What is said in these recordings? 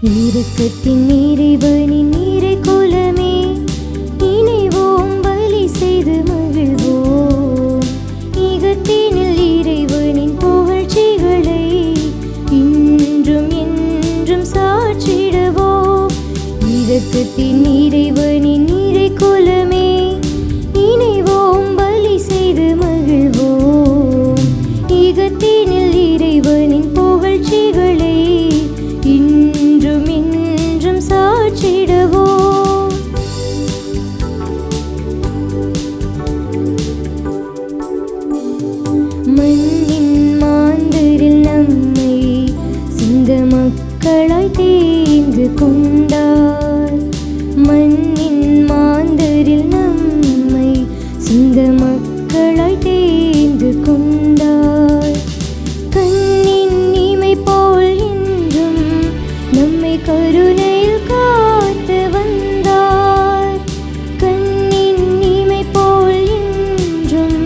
இரக்கத்தின் இறைவனின் இறைக்குலமே, இணைவோம் பலி செய்து மகிழ்வோம். ஈகத்தினில் இறைவனின் புகழ்ச்சிகளை இன்றும் என்றும் சாற்றிடுவோம். இரக்கத்தின் இறைவனின் இறைக்குலமே, இணைவோம் பலி செய்து மகிழ்வோம். ஈகத்தினில் இறைவனின் புகழ்ச்சிகளை இன்றும் என்றும் சாற்றிடுவோம். மண்ணின் மாந்தரில் நம்மை சிங்க மக்களாய் தேர்ந்து கொண்டார். மண்ணின் மாந்தரில் நம்மை சிங்க மக்களாய் தேர்ந்து கொண்டார். கண்ணின் இமை போல் என்றும் நம்மை கருணையில் காத்து வந்தார். கண்ணின் இமை போல் என்றும்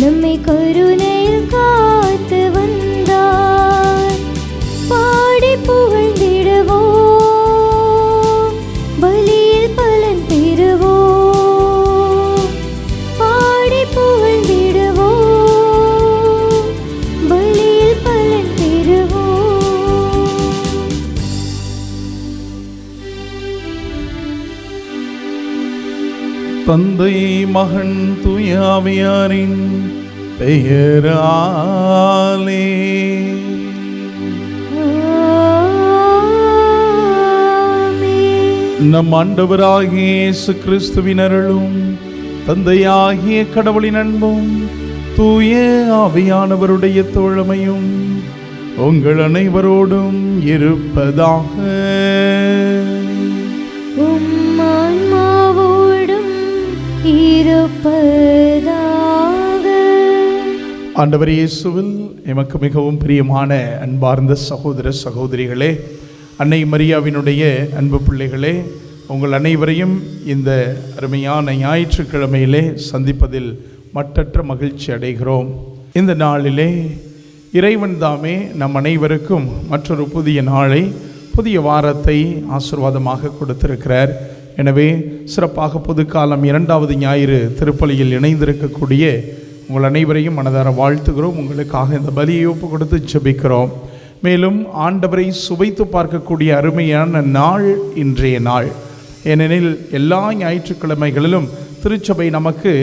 நம்மை கருணையில் காத்து வந்தார். பாடி புகழ்ந்திடுவோம், பலியில் பலன் பெறுவோம். பாடி புகழ்ந்திடுவோம், பலியில் பலன் பெறுவோம். தந்தை மகன் தூய ஆவியாரின் பெயராலே நம் ஆண்டவராகிய இயேசு கிறிஸ்துவின் அருளும் தந்தையாகிய கடவுளின் அன்பும் தூய ஆவியானவருடைய தோழமையும் உங்கள் அனைவரோடும் இருப்பதாக. உம் ஆன்மாவோடும் இருப்பதாக. ஆண்டவர் இயேசுவில் எமக்கு மிகவும் பிரியமான அன்பார்ந்த சகோதர சகோதரிகளே, அன்னை மரியாவினுடைய அன்பு பிள்ளைகளே, உங்கள் அனைவரையும் இந்த அருமையான ஞாயிற்றுக்கிழமையிலே சந்திப்பதில் மட்டற்ற மகிழ்ச்சி அடைகிறோம். இந்த நாளிலே இறைவன் தாமே நம் அனைவருக்கும் மற்றொரு புதிய நாளை, புதிய வாரத்தை ஆசீர்வாதமாக கொடுத்திருக்கிறார். எனவே சிறப்பாக புதுக்காலம் 2வது ஞாயிறு திருப்பலியில் இணைந்திருக்கக்கூடிய உங்கள் அனைவரையும் மனதார வாழ்த்துகிறோம். உங்களுக்காக இந்த பலியை ஒப்பு கொடுத்து ஜெபிக்கிறோம். மேலும் ஆண்டவரை சுவைத்து பார்க்கக்கூடிய அருமையான நாள் இன்றைய நாள். ஏனெனில் எல்லா ஞாயிற்றுக்கிழமைகளிலும் திருச்சபை நமக்கு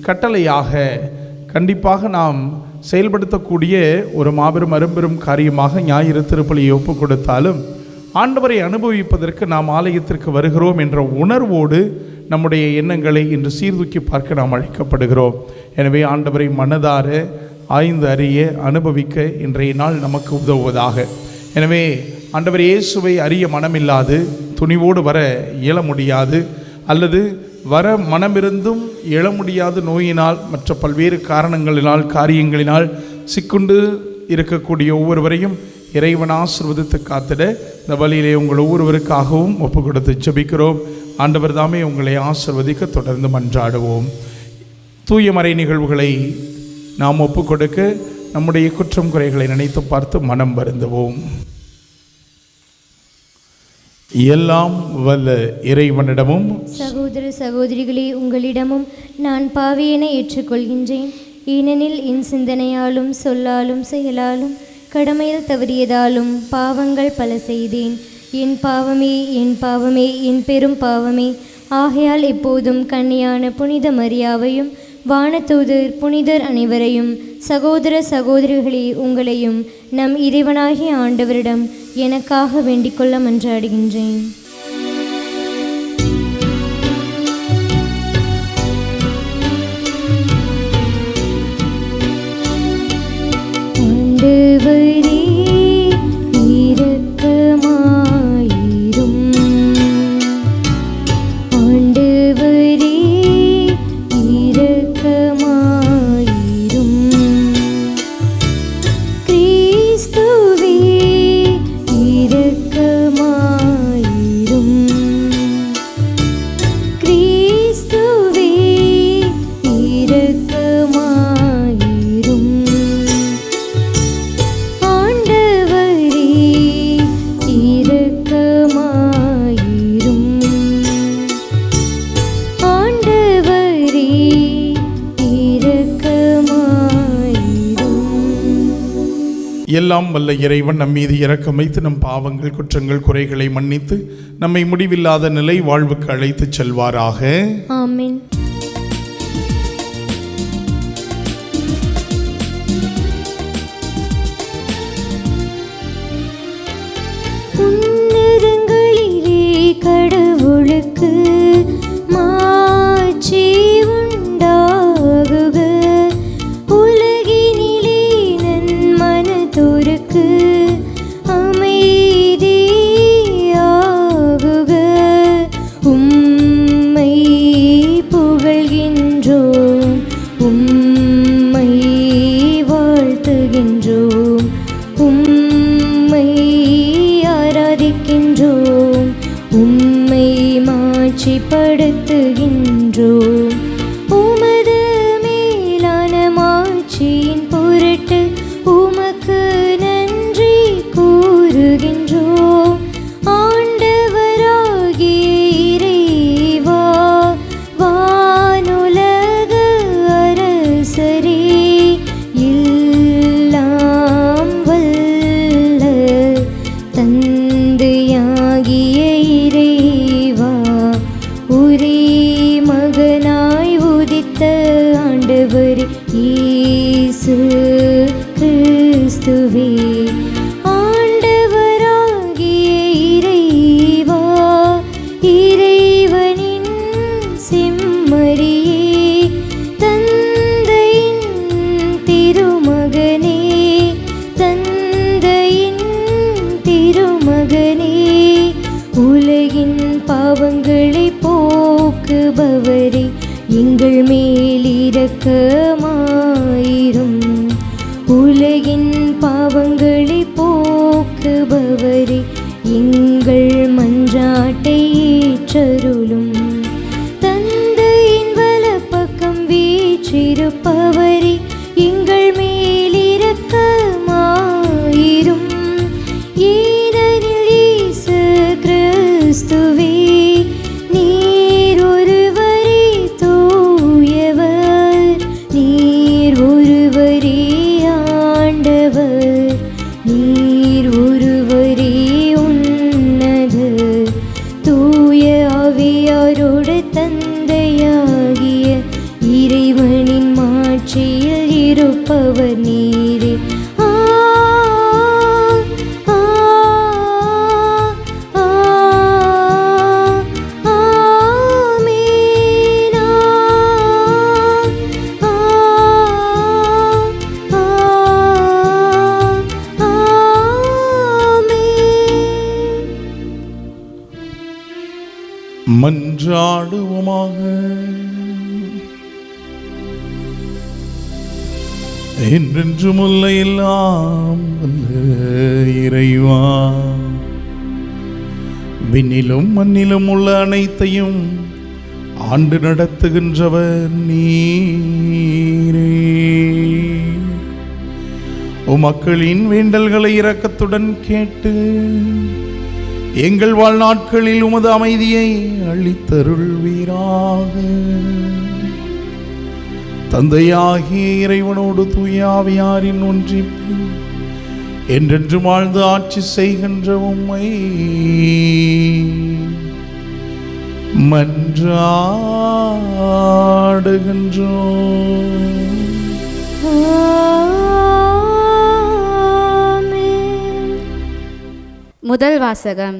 கட்டளையாக கண்டிப்பாக நாம் செயல்படுத்தக்கூடிய ஒரு மாபெரும் அரும்பெரும் காரியமாக ஞாயிறு திருப்பலியை ஒப்பு கொடுத்தாலும், ஆண்டவரை அனுபவிப்பதற்கு நாம் ஆலயத்திற்கு வருகிறோம் என்ற உணர்வோடு நம்முடைய எண்ணங்களை இன்று சீர்தூக்கி பார்க்க நாம் அழைக்கப்படுகிறோம். எனவே ஆண்டவரை மனதார ஆய்ந்து அறிய அனுபவிக்க இன்றைய நாள் நமக்கு உதவுவதாக. எனவே ஆண்டவர் இயேசுவை அறிய மனமில்லாது துணிவோடு வர இயல முடியாது, அல்லது வர மனமிருந்தும் எழ முடியாத நோயினால் மற்ற பல்வேறு காரணங்களினால் காரியங்களினால் சிக்குண்டு இருக்கக்கூடிய ஒவ்வொருவரையும் இறைவன் ஆசீர்வதித்து காத்திட இந்த வழியிலே உங்கள் ஒவ்வொருவருக்காகவும் ஒப்பு கொடுத்து ஜெபிக்கிறோம். ஆண்டவர் தாமே உங்களை ஆசீர்வதிக்க தொடர்ந்து மன்றாடுவோம். தூய மறை நிகழ்வுகளை நாம் ஒப்பு கொடுக்க நம்முடைய குற்றம் குறைகளை நினைத்து பார்த்து மனம் வருந்துவோம். எல்லாம் வல்ல இறைவனிடமும் சகோதர சகோதரிகளே, உங்களிடமும் நான் பாவியனை ஏற்றுக்கொள்கின்றேன். ஏனெனில் என் சிந்தனையாலும் சொல்லாலும் செயலாலும் கடமையில் தவறியதாலும் பாவங்கள் பல செய்தேன். என் பாவமே, என் பாவமே, என் பெரும் பாவமே. ஆகையால் எப்போதும் கன்னியான புனித மரியாவையும் வானதூதர் புனிதர் அனைவரையும் சகோதர சகோதரிகளே உங்களையும் நம் இறைவனாகிய ஆண்டவரிடம் எனக்காக வேண்டிக்கொள்ள மன்றாடுகின்றேன். ஆண்டவரே இரக்கமாயிரும். ஆண்டவரே இரக்கமாயிரும். கிறிஸ்துவே இரக்கமாயிரும். எல்லாம் வல்ல இறைவன் நம் மீது இரக்கம் வைத்து நம் பாவங்கள் குற்றங்கள் குறைகளை மன்னித்து நம்மை முடிவில்லாத நிலை வாழ்வுக்கு அழைத்துச் செல்வாராக. ஆமென். உன்னதங்களிலே கடவுளுக்கு மாட்சி உண்டாகுக. உலகினிலே நன்மனதோருக்கு அமைதியாகுக. உம்மை புகழ்கின்றோம், உம்மை வாழ்த்துகின்றோம், உம்மை ஆராதிக்கின்றோம், உம்மை மாட்சிப்படுத்துகின்றோம். உமது மேலான மாட்சியின் பொருட்டு உமக்கு நன்றி கூறுகின்றோம். ஆண்டவராகிய இறைவா, வானுலக அரசரே, எல்லாம் வல்ல தந்தையாகிய இறைவா, ஒரே மகனாய் உதித்த ஆண்டவர் இயேசு கிறிஸ்துவே, ஆண்டவராகிய இறைவா, இறைவனின் செம்மறியே, தந்தையின் திருமகனே, தந்தையின் திருமகனே, உலகின் பாவங்களை போக்குபவரே, எங்கள் மேல் இரக்கமாயிரும். உலகின் பாவங்களை போக்குபவரே, எங்கள் மன்றாட்டை ஏற்றருளும். தந்தையின் வலப்பக்கம் வீற்றிருப்பவரே, எங்கள் மேல் இரக்கமாயிரும். ஏனெனில் இயேசு கிறிஸ்துவே, நீர் ஒருவரே தூயவர், நீர் ஒருவரே ஆண்டவர், நீர் ஒருவரே உன்னதர். தூய ஆவியாரோடு தந்தையாகிய இறைவனின் மாட்சியில் இருப்பவர் நீரே. மன்றாடுவோமாக. என்றென்றும் உள்ள எல்லாம் வல்ல இறைவா, விண்ணிலும் மண்ணிலும் உள்ள அனைத்தையும் ஆண்டு நடத்துகின்றவர் நீரே. உமக்களின் வேண்டல்களை இரக்கத்துடன் கேட்டு எங்கள் வாழ்நாட்களில் உமது அமைதியை அளித்தருள்வீராக. தந்தையாகிய இறைவனோடு தூய ஆவியாரின் ஒன்றிப்பில் என்றென்று வாழ்ந்து ஆட்சி செய்கின்ற உம்மை மன்றாடுகின்றோம். முதல் வாசகம்.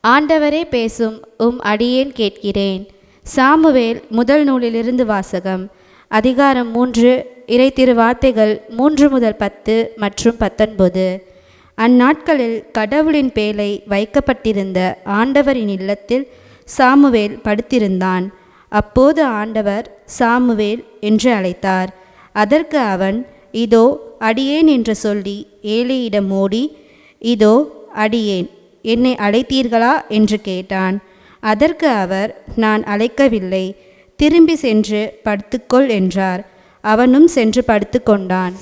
ஆண்டவரே பேசும், உம் அடியேன் கேட்கிறேன். சாமுவேல் முதல் நூலிலிருந்து வாசகம். அதிகாரம் 3, இறை திருவார்த்தைகள் 3 முதல் 10 மற்றும் 19. அந்நாட்களில் கடவுளின் பேழை வைக்கப்பட்டிருந்த ஆண்டவரின் இல்லத்தில் சாமுவேல் படுத்திருந்தான். அப்போது ஆண்டவர் சாமுவேல் என்று அழைத்தார். அதற்கு அவன், இதோ அடியேன் என்று சொல்லி ஏலியிடம் ஓடி, இதோ அடியேன், என்னை அழைத்தீர்களா என்று கேட்டான். அதற்கு அவர், நான் அழைக்கவில்லை, திரும்பி சென்று படுத்துக்கொள் என்றார். அவனும் சென்று படுத்துக்கொண்டான்.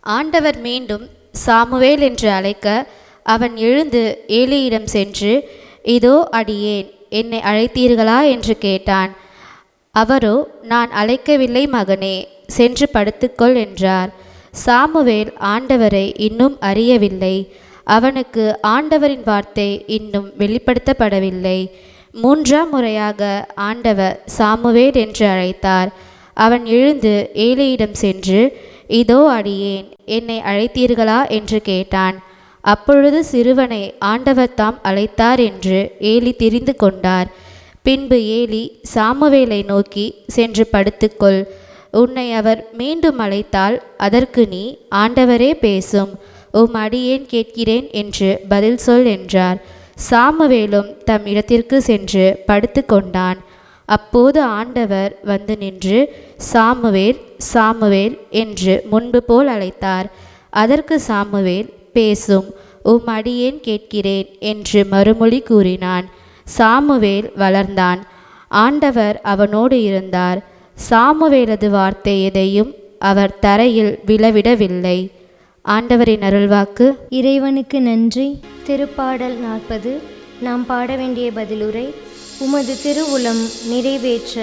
ஆண்டவர் மீண்டும் சாமுவேல் என்று அழைக்க அவன் எழுந்து ஏலியிடம் சென்று, இதோ அடியேன், என்னை அழைத்தீர்களா என்று கேட்டான். அவரோ, நான் அழைக்கவில்லை மகனே, சென்று படுத்துக்கொள் என்றார். சாமுவேல் ஆண்டவரை இன்னும் அறியவில்லை. அவனுக்கு ஆண்டவரின் வார்த்தை இன்னும் வெளிப்படுத்தப்படவில்லை. 3ஆம் முறையாக ஆண்டவர் சாமுவேல் என்று அழைத்தார். அவன் எழுந்து ஏலியிடம் சென்று, இதோ அடியேன், என்னை அழைத்தீர்களா என்று கேட்டான். அப்பொழுது சிறுவனை ஆண்டவர் தாம் அழைத்தார் என்று ஏலி தெரிந்து கொண்டார். பின்பு ஏலி சாமுவேலை நோக்கி, சென்று படுத்துக்கொள். உன்னை அவர் மீண்டும் அழைத்தால் அதற்கு நீ, ஆண்டவரே பேசும், உம் அடியேன் கேட்கிறேன் என்று பதில் சொல் என்றார். சாமுவேலும் தம் இடத்திற்கு சென்று படுத்து கொண்டான். அப்போது ஆண்டவர் வந்து நின்று, சாமுவேல், சாமுவேல் என்று முன்பு போல் அழைத்தார். அதற்கு சாமுவேல், பேசும், உம் அடியேன் கேட்கிறேன் என்று மறுமொழி கூறினான். சாமுவேல் வளர்ந்தான். ஆண்டவர் அவனோடு இருந்தார். சாமுவேலது வார்த்தை எதையும் அவர் தரையில் விழவிடவில்லை. ஆண்டவரின் அருள்வாக்கு. இறைவனுக்கு நன்றி. திருப்பாடல் 40. நாம் பாட வேண்டிய பதிலுரை. உமது திருவுளம் நிறைவேற்ற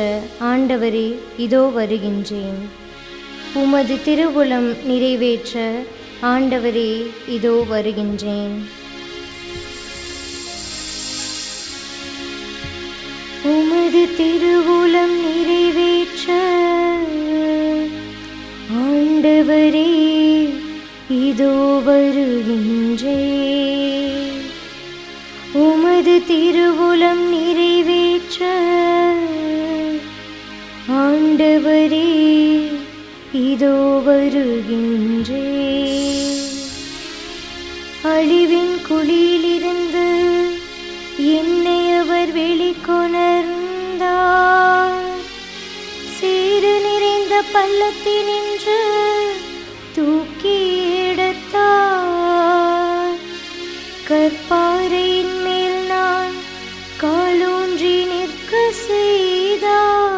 ஆண்டவரே இதோ வருகின்றேன். உமது திருவுளம் நிறைவேற்ற ஆண்டவரே இதோ வருகின்றேன். உமது திருவுளம் நிறைவேற்ற ஆண்டவரே இதோ வருகின்றேன். உமது திருவுளம் நிறைவேற்ற ஆண்டவரே இதோ வருகின்றேன். அழிவின் குழியிலிருந்து என்னை அவர் வெளிக்கொணர்ந்தார். சேறு நிறைந்த பள்ளத்தினின்று தூக்கி எடுத்தார். கற்பாறையின் மேல் நான் காலூன்றி நிற்க செய்தார்.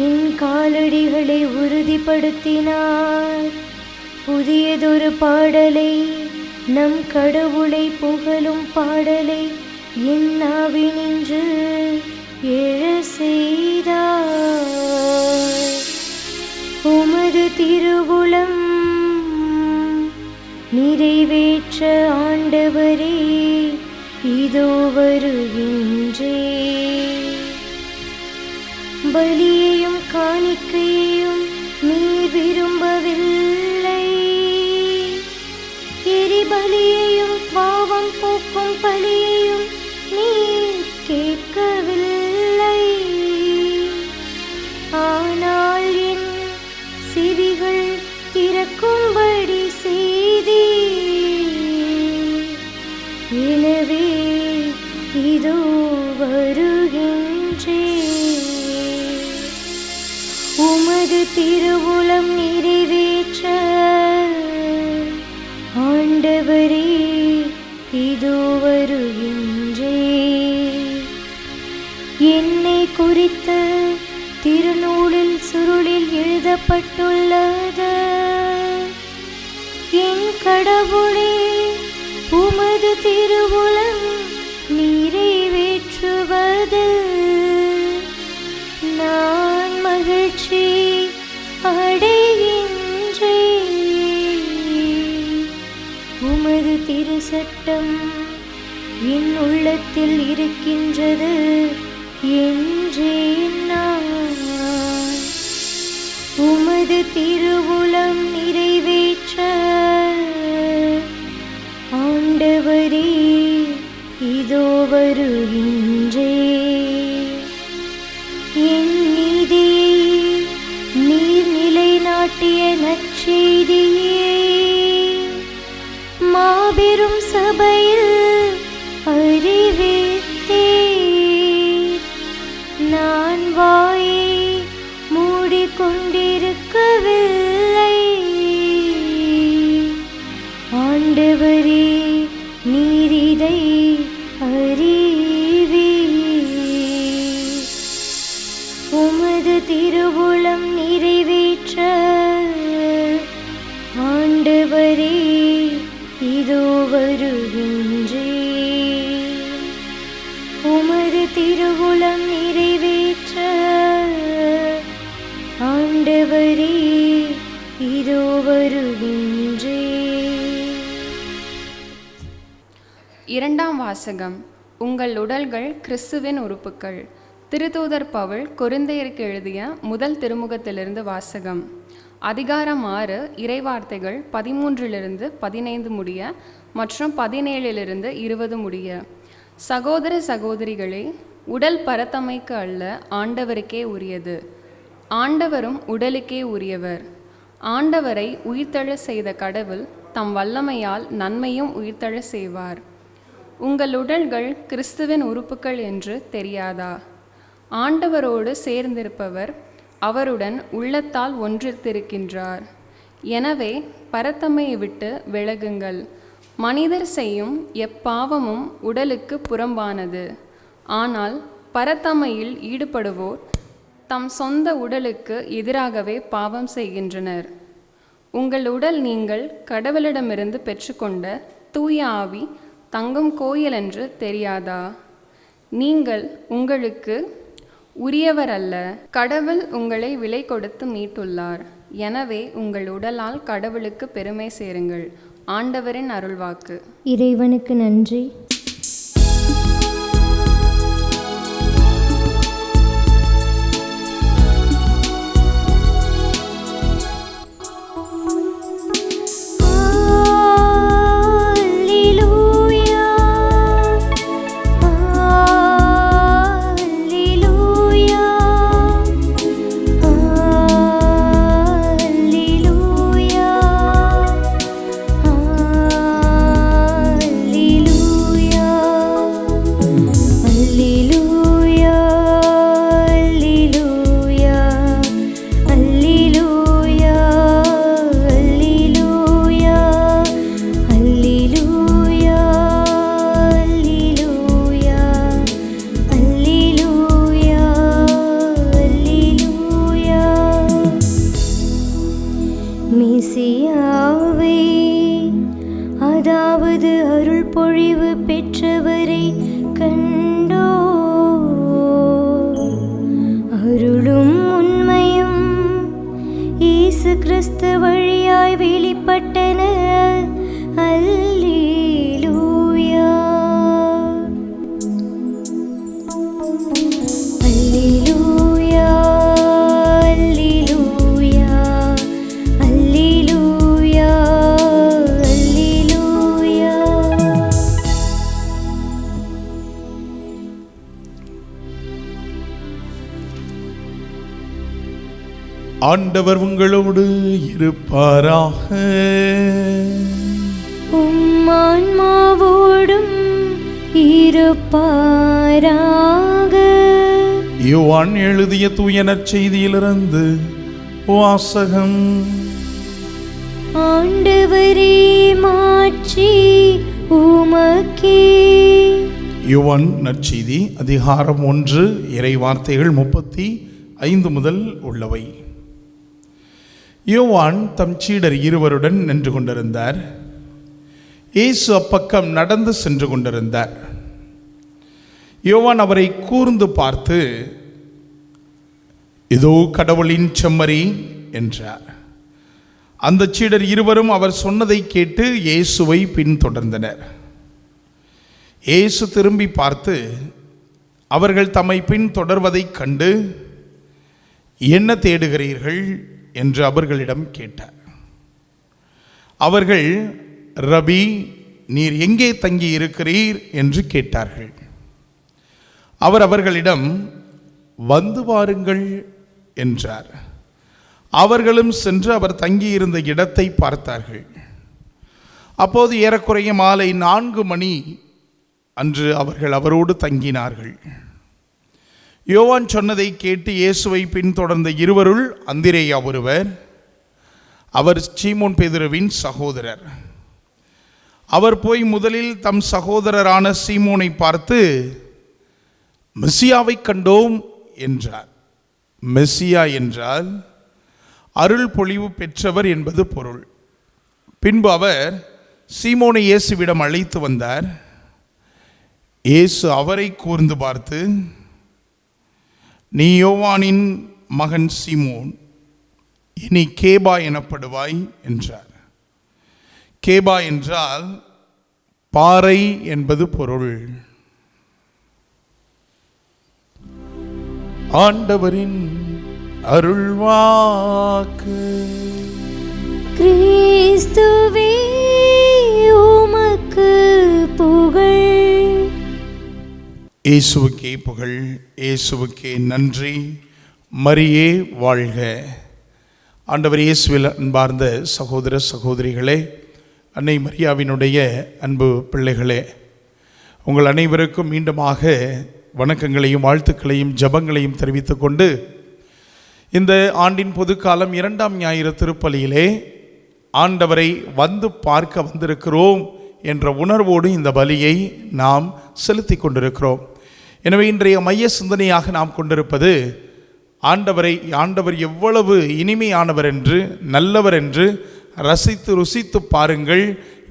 என் காலடிகளை உறுதிப்படுத்தினார். புதியதொரு பாடலை, நம் கடவுளை புகழும் பாடலை என் நாவினின்று எழ செய்தார். உமது திருவுளம் நிறைவேற்ற ஆண்டவரே இதோ வருகின்றேன். பலியையும் காணிக்கையையும் நீர் விரும்பவில்லை. எரிபலியையும் பாவம் போக்கும் பலியையும் நீர் கேட்கவில்லை. ஆனால் என் செவிகள் திறக்கும்படி செய்தீர். எனவே இதோ வருகின்றேன். உமது திருவுளம் நிறைவேற்ற ஆண்டவரே இதோ வருகின்றேன். என்னை குறித்த திருநூலில் சுருளில் எழுதப்பட்டுள்ளது. என் கடவுளே, உமது திருவுளம் நிறைவேற்றுவதில் நான் மகிழ்ச்சி அடைகின்றேன். உமது திருச்சட்டம் என் உள்ளத்தில் இருக்கின்றது என்றேன் நான். உமது திருவுளம் நிறைவேற்ற ஆண்டவரே இதோ வருகின்றேன். என் நீதியை நீர் நிலைநாட்டிய நற்செய்தியே மாபெரும் சபையில் அறிவித்தேன். நான் வாயை மூடிக்கொண்டிருக்கவில்லை. ஆண்டவரே, நீர் இதை அறிவீர். உமது திருவுளம் நிறைவேற்ற ஆண்டவரே இதோ வருகின்றேன். உமது திருவுளம் நிறைவேற்ற ஆண்டவரே முதலாம் வாசகம். உங்கள் உடல்கள் கிறிஸ்துவின் உறுப்புக்கள். திருத்தூதர் பவுல் கொரிந்தியருக்கு எழுதிய முதல் திருமுகத்திலிருந்து வாசகம். அதிகாரம் 6, இறைவார்த்தைகள் 13-15 முடிய மற்றும் 17-20 முடிய. சகோதர சகோதரிகளே, உடல் பரத்தமைக்கு அல்ல, ஆண்டவருக்கே உரியது. ஆண்டவரும் உடலுக்கே உரியவர். ஆண்டவரை உயிர்த்தெழ செய்த கடவுள் தம் வல்லமையால் நன்மையும் உயிர்த்தெழ செய்வார். உங்கள் உடல்கள் கிறிஸ்துவின் உறுப்புக்கள் என்று தெரியாதா? ஆண்டவரோடு சேர்ந்திருப்பவர் அவருடன் உள்ளத்தால் ஒன்றித்திருக்கின்றார். எனவே பரத்தமையை விட்டு விலகுங்கள். மனிதர் செய்யும் எப்பாவமும் உடலுக்கு புறம்பானது. ஆனால் பரத்தமையில் ஈடுபடுவோர் தம் சொந்த உடலுக்கு எதிராகவே பாவம் செய்கின்றனர். உங்கள் உடல் நீங்கள் கடவுளிடமிருந்து பெற்றுக்கொண்ட தூய ஆவி தங்கும் கோயில் என்று தெரியாதா? நீங்கள் உங்களுக்கு உரியவர் அல்ல, கடவுள் உங்களை விலை கொடுத்து மீட்டுள்ளார். எனவே உங்கள் உடலால் கடவுளுக்கு பெருமை சேருங்கள். ஆண்டவரின் அருள்வாக்கு. இறைவனுக்கு நன்றி. மெசியாவே, அதாவது அருள் பொழிவு பெற்றவரை கண்டோ. அருளும் உண்மையும் இயேசு கிறிஸ்து வழியாய் வெளிப்பட்டன. அல்லேலூயா, அல்லேலூயா, அல்லேலூயா, அல்லேலூயா, அல்லேலூயா. ஆண்டவர் உங்களோடு இருப்பாராக. உம் ஆன்மாவோடும் இருப்பாராக. யோவான் எழுதிய தூய நற்செய்தியிலிருந்து வாசகம். ஆண்டவரே, மாட்சி உமக்கே. யோவான் நற்செய்தி அதிகாரம் 1, இறை வார்த்தைகள் 35 முதல் உள்ளவை. யோவான் தம் சீடர் 2 நின்று கொண்டிருந்தார். இயேசு அப்பக்கம் நடந்து சென்று கொண்டிருந்தார். யோவான் அவரை கூர்ந்து பார்த்து, இதோ கடவுளின் செம்மறி என்றார். அந்த சீடர் 2 அவர் சொன்னதை கேட்டு இயேசுவை பின்தொடர்ந்தனர். இயேசு திரும்பி பார்த்து அவர்கள் தம்மை பின்தொடர்வதைக் கண்டு, என்ன தேடுகிறீர்கள் என்று அவர்களிடம் கேட்டார். அவர்கள், ரபி, நீர் எங்கே தங்கி இருக்கிறீர் என்று கேட்டார்கள். அவர் அவர்களிடம், வந்து வாருங்கள் என்றார். அவர்களும் சென்று அவர் தங்கியிருந்த இடத்தை பார்த்தார்கள். அப்போது ஏறக்குறைய மாலை 4 மணி அன்று அவர்கள் அவரோடு தங்கினார்கள். யோவான் சொன்னதை கேட்டு இயேசுவை பின்தொடர்ந்த 2 அந்திரேயா ஒருவர். அவர் சீமோன் பேதுருவின் சகோதரர். அவர் போய் முதலில் தம் சகோதரரான சீமோனை பார்த்து, மெசியாவை கண்டோம் என்றார். மெசியா என்றால் அருள் பொழிவு பெற்றவர் என்பது பொருள். பின்பு அவர் சீமோனை இயேசுவிடம் அழைத்து வந்தார். இயேசு அவரை கூர்ந்து பார்த்து, நீ யோவானின் மகன் சீமோன், இனி கேபா எனப்படுவாய் என்றார். கேபா என்றால் பாறை என்பது பொருள். ஆண்டவரின் அருள்வாக்கு. கிறிஸ்துவே உமக்கு புகழ். இயேசுவுக்கே புகழ், இயேசுவுக்கே நன்றி. மரியே வாழ்க. ஆண்டவர் இயேசுவில் அன்பார்ந்த சகோதர சகோதரிகளே, அன்னை மரியாவினுடைய அன்பு பிள்ளைகளே, உங்கள் அனைவருக்கும் மீண்டுமாக வணக்கங்களையும் வாழ்த்துக்களையும் ஜபங்களையும் தெரிவித்துக் கொண்டு, இந்த ஆண்டின் பொதுக்காலம் 2ஆம் ஞாயிறு திருப்பலியிலே ஆண்டவரை வந்து பார்க்க வந்திருக்கிறோம் என்ற உணர்வோடு இந்த பலியை நாம் செலுத்தி கொண்டிருக்கிறோம். எனவே இன்றைய மைய சிந்தனையாக நாம் கொண்டிருப்பது ஆண்டவர் எவ்வளவு இனிமையானவர் என்று, நல்லவர் என்று ரசித்து ருசித்து பாருங்கள்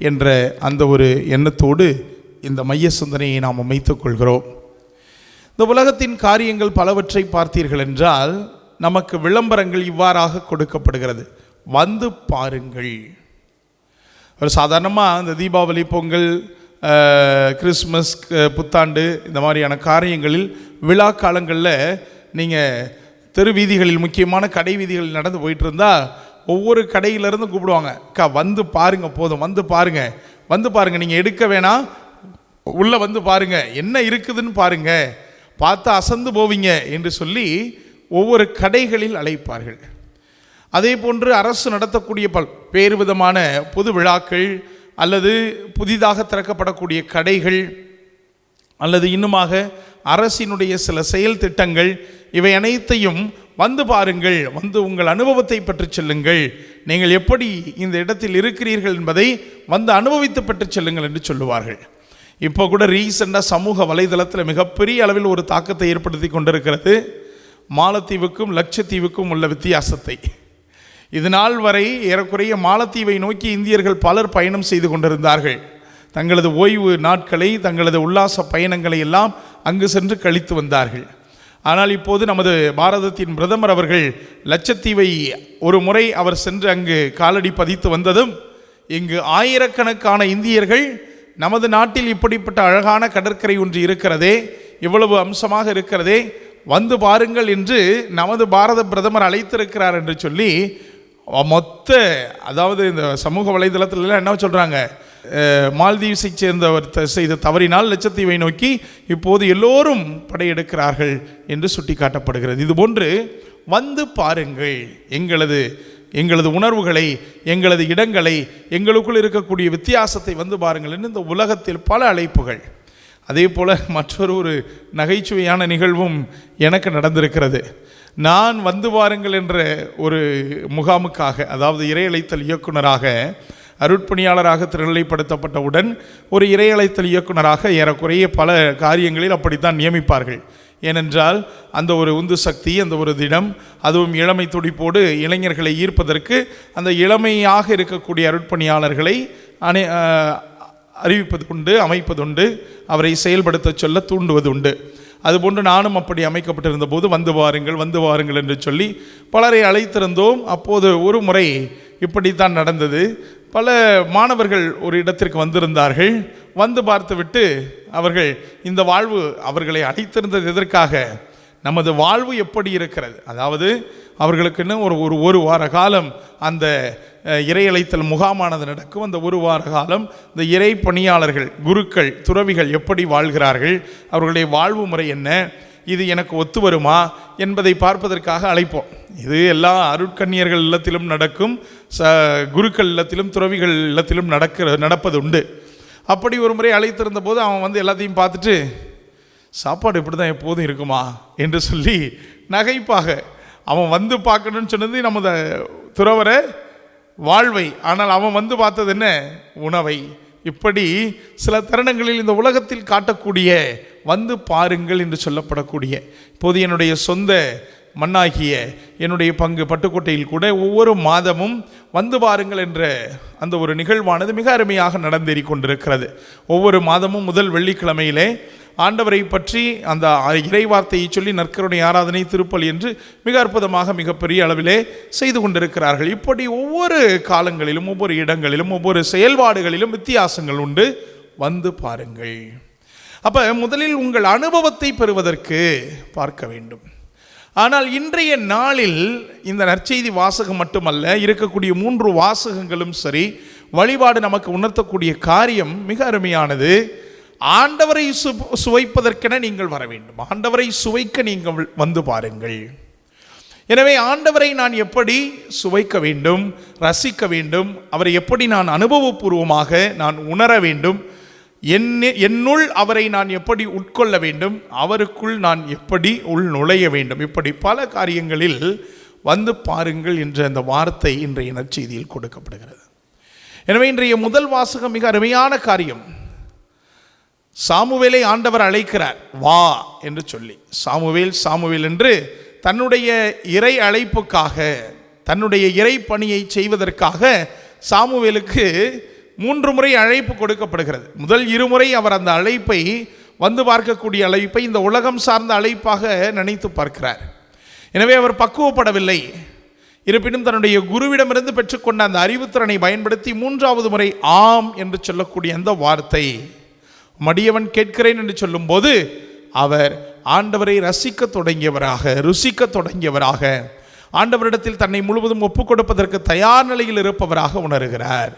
என்ற அந்த ஒரு எண்ணத்தோடு இந்த மைய சிந்தனையை நாம் அமைத்துக் கொள்கிறோம். இந்த உலகத்தின் காரியங்கள் பலவற்றை பார்த்தீர்கள் என்றால் நமக்கு விளம்பரங்கள் இவ்வாறாக கொடுக்கப்படுகிறது: வந்து பாருங்கள். ஒரு சாதாரணமாக இந்த தீபாவளி, பொங்கல், கிறிஸ்மஸ், புத்தாண்டு இந்த மாதிரியான காரியங்களில் விழா காலங்களில் நீங்கள் தெரு வீதிகளில், முக்கியமான கடை வீதிகளில் நடந்து போயிட்டு இருந்தால் ஒவ்வொரு கடையிலேருந்து கூப்பிடுவாங்க, அக்கா வந்து பாருங்கள், போதும் வந்து பாருங்கள், வந்து பாருங்கள், நீங்கள் எடுக்க வேணாம், உள்ளே வந்து பாருங்கள், என்ன இருக்குதுன்னு பாருங்கள், பார்த்து அசந்து போவீங்க என்று சொல்லி ஒவ்வொரு கடைகளில் அழைப்பார்கள். அதே போன்று அரசு நடத்தக்கூடிய பல்வேறு விதமான பொது விழாக்கள் அல்லது புதிதாக திறக்கப்படக்கூடிய கடைகள் அல்லது இன்னுமாக அரசினுடைய சில செயல் திட்டங்கள், இவை அனைத்தையும் வந்து பாருங்கள், வந்து உங்கள் அனுபவத்தை பற்றி செல்லுங்கள், நீங்கள் எப்படி இந்த இடத்தில் இருக்கிறீர்கள் என்பதை வந்து அனுபவித்து பெற்று செல்லுங்கள் என்று சொல்லுவார்கள். இப்போ கூட ரீசெண்டாக சமூக வலைதளத்தில் மிகப்பெரிய அளவில் ஒரு தாக்கத்தை ஏற்படுத்தி கொண்டிருக்கிறது மாலத்தீவுக்கும் லட்சத்தீவுக்கும் உள்ள வித்தியாசத்தை. இது நாள் வரை ஏறக்குறைய மாலத்தீவை நோக்கி இந்தியர்கள் பலர் பயணம் செய்து கொண்டிருந்தார்கள். தங்களது ஓய்வு நாட்களை, தங்களது உல்லாச பயணங்களை எல்லாம் அங்கு சென்று கழித்து வந்தார்கள். ஆனால் இப்போது நமது பாரதத்தின் பிரதமர் அவர்கள் லட்சத்தீவை ஒரு முறை அவர் சென்று அங்கு காலடி பதித்து வந்ததும், இங்கு ஆயிரக்கணக்கான இந்தியர்கள் நமது நாட்டில் இப்படிப்பட்ட அழகான கடற்கரை ஒன்று இருக்கிறதே, இவ்வளவு அம்சமாக இருக்கிறதே, வந்து பாருங்கள் என்று நமது பாரத பிரதமர் அழைத்திருக்கிறார் என்று சொல்லி மொத்த, அதாவது இந்த சமூக வலைதளத்தில் என்ன சொல்கிறாங்க, மால்தீவ்ஸை சேர்ந்தவர் செய்த தவறினால் லட்சத்தீவை நோக்கி இப்போது எல்லோரும் படையெடுக்கிறார்கள் என்று சுட்டி காட்டப்படுகிறது. இதுபோன்று வந்து பாருங்கள், எங்களது உணர்வுகளை, எங்களது இடங்களை, எங்களுக்குள் இருக்கக்கூடிய வித்தியாசத்தை வந்து பாருங்கள் என்று இந்த உலகத்தில் பல அழைப்புகள். அதே போல் மற்றொரு நகைச்சுவையான நிகழ்வும் எனக்கு நடந்திருக்கிறது. நான் வந்து பாருங்கள் என்ற ஒரு முகாமுக்காக, அதாவது இறையழைத்தல் இயக்குனராக, அருட்பணியாளராக திருநிலைப்படுத்தப்பட்டவுடன் ஒரு இறையழைத்தல் இயக்குனராக ஏறக்குறைய பல காரியங்களில் அப்படித்தான் நியமிப்பார்கள். ஏனென்றால் அந்த ஒரு உந்து சக்தி, அந்த ஒரு திடம், அதுவும் இளமை துடிப்போடு இளைஞர்களை ஈர்ப்பதற்கு அந்த இளமையாக இருக்கக்கூடிய அருட்பணியாளர்களை அறிவிப்பது உண்டு, அமைப்பதுண்டு, அவரை செயல்படுத்த சொல்ல தூண்டுவது உண்டு. அதுபோன்று நானும் அப்படி அமைக்கப்பட்டிருந்த போது வந்து வாருங்கள் என்று சொல்லி பலரை அழைத்திருந்தோம். அப்போது ஒரு முறை இப்படித்தான் நடந்தது. பல மாணவர்கள் ஒரு இடத்திற்கு வந்திருந்தார்கள். வந்து பார்த்துவிட்டு அவர்கள் இந்த வாழ்வு, அவர்களை அழைத்திருந்தது எதற்காக, நமது வாழ்வு எப்படி இருக்கிறது, அதாவது அவர்களுக்குன்னு ஒரு வார காலம் அந்த இறையழைத்தல் முகாமானது நடக்கும். அந்த ஒரு வார காலம் இந்த இறை பணியாளர்கள், குருக்கள், துறவிகள் எப்படி வாழ்கிறார்கள், அவர்களுடைய வாழ்வு முறை என்ன, இது எனக்கு ஒத்து வருமா என்பதை பார்ப்பதற்காக அழைப்போம். இது எல்லா அருட்கன்னியர்கள் இல்லத்திலும் நடக்கும், குருக்கள் இல்லத்திலும் துறவிகள் இல்லத்திலும் நடப்பது உண்டு. அப்படி ஒரு முறை அழைத்திருந்த போது அவன் வந்து எல்லாத்தையும் பார்த்துட்டு, சாப்பாடு இப்படி தான் எப்போதும் இருக்குமா என்று சொல்லி நகைப்பாக, அவன் வந்து பார்க்கணும்னு சொன்னது நமது துறவர வாழ்வை, ஆனால் அவன் வந்து பார்த்தது என்ன, உணவை. இப்படி சில தருணங்களில் இந்த உலகத்தில் காட்டக்கூடிய வந்து பாருங்கள் என்று சொல்லப்படக்கூடிய, இப்போது என்னுடைய சொந்த மண்ணாகிய என்னுடைய பங்கு பட்டுக்கோட்டையில் கூட ஒவ்வொரு மாதமும் வந்து பாருங்கள் என்ற அந்த ஒரு நிகழ்வானது மிக அருமையாக நடந்தேறி கொண்டிருக்கிறது. ஒவ்வொரு மாதமும் முதல் வெள்ளிக்கிழமையிலே ஆண்டவரை பற்றி அந்த இறைவார்த்தையை சொல்லி நற்கருணை ஆராதனை, திருப்பலி என்று மிக அற்புதமாக மிகப்பெரிய அளவிலே செய்து கொண்டிருக்கிறார்கள். இப்படி ஒவ்வொரு காலங்களிலும், ஒவ்வொரு இடங்களிலும், ஒவ்வொரு செயல்பாடுகளிலும் வித்தியாசங்கள் உண்டு, வந்து பாருங்கள். அப்போ முதலில் உங்கள் அனுபவத்தை பெறுவதற்கு பார்க்க வேண்டும். ஆனால் இன்றைய நாளில் இந்த நற்செய்தி வாசகம் மட்டுமல்ல, இருக்கக்கூடிய 3 வாசகங்களும் சரி, வழிபாடு நமக்கு உணர்த்தக்கூடிய காரியம் மிக அருமையானது. ஆண்டவரை சுவைப்பதற்கென நீங்கள் வர வேண்டும். ஆண்டவரை சுவைக்க நீங்கள் வந்து பாருங்கள். எனவே ஆண்டவரை நான் எப்படி சுவைக்க வேண்டும், ரசிக்க வேண்டும், அவரை எப்படி நான் அனுபவபூர்வமாக நான் உணர வேண்டும், என்னுள் அவரை நான் எப்படி உட்கொள்ள வேண்டும், அவருக்குள் நான் எப்படி உள் நுழைய வேண்டும், இப்படி பல காரியங்களில் வந்து பாருங்கள் என்ற அந்த வார்த்தை இன்றைய நற்செய்தியில் கொடுக்கப்படுகிறது. எனவே இன்றைய முதல் வாசகம் மிக அருமையான காரியம். சாமுவேலை ஆண்டவர் அழைக்கிறார், வா என்று சொல்லி. சாமுவேல் என்று தன்னுடைய இறை அழைப்புக்காக, தன்னுடைய இறை பணியை செய்வதற்காக சாமுவேலுக்கு 3 முறை அழைப்பு கொடுக்கப்படுகிறது. முதல் 2 முறை அவர் அந்த அழைப்பை, வந்து பார்க்கக்கூடிய அழைப்பை இந்த உலகம் சார்ந்த அழைப்பாக நினைத்து பார்க்கிறார். எனவே அவர் பக்குவப்படவில்லை. இருப்பினும் தன்னுடைய குருவிடமிருந்து பெற்றுக்கொண்ட அந்த அறிவுத்திறனை பயன்படுத்தி 3வது முறை ஆம் என்று சொல்லக்கூடிய அந்த வார்த்தை, மடியவன் கேட்கிறேன் என்று சொல்லும்போது அவர் ஆண்டவரை ரசிக்க தொடங்கியவராக, ருசிக்க தொடங்கியவராக, ஆண்டவரிடத்தில் தன்னை முழுவதும் ஒப்புக் கொடுப்பதற்கு தயார் நிலையில் இருப்பவராக உணர்கிறார்.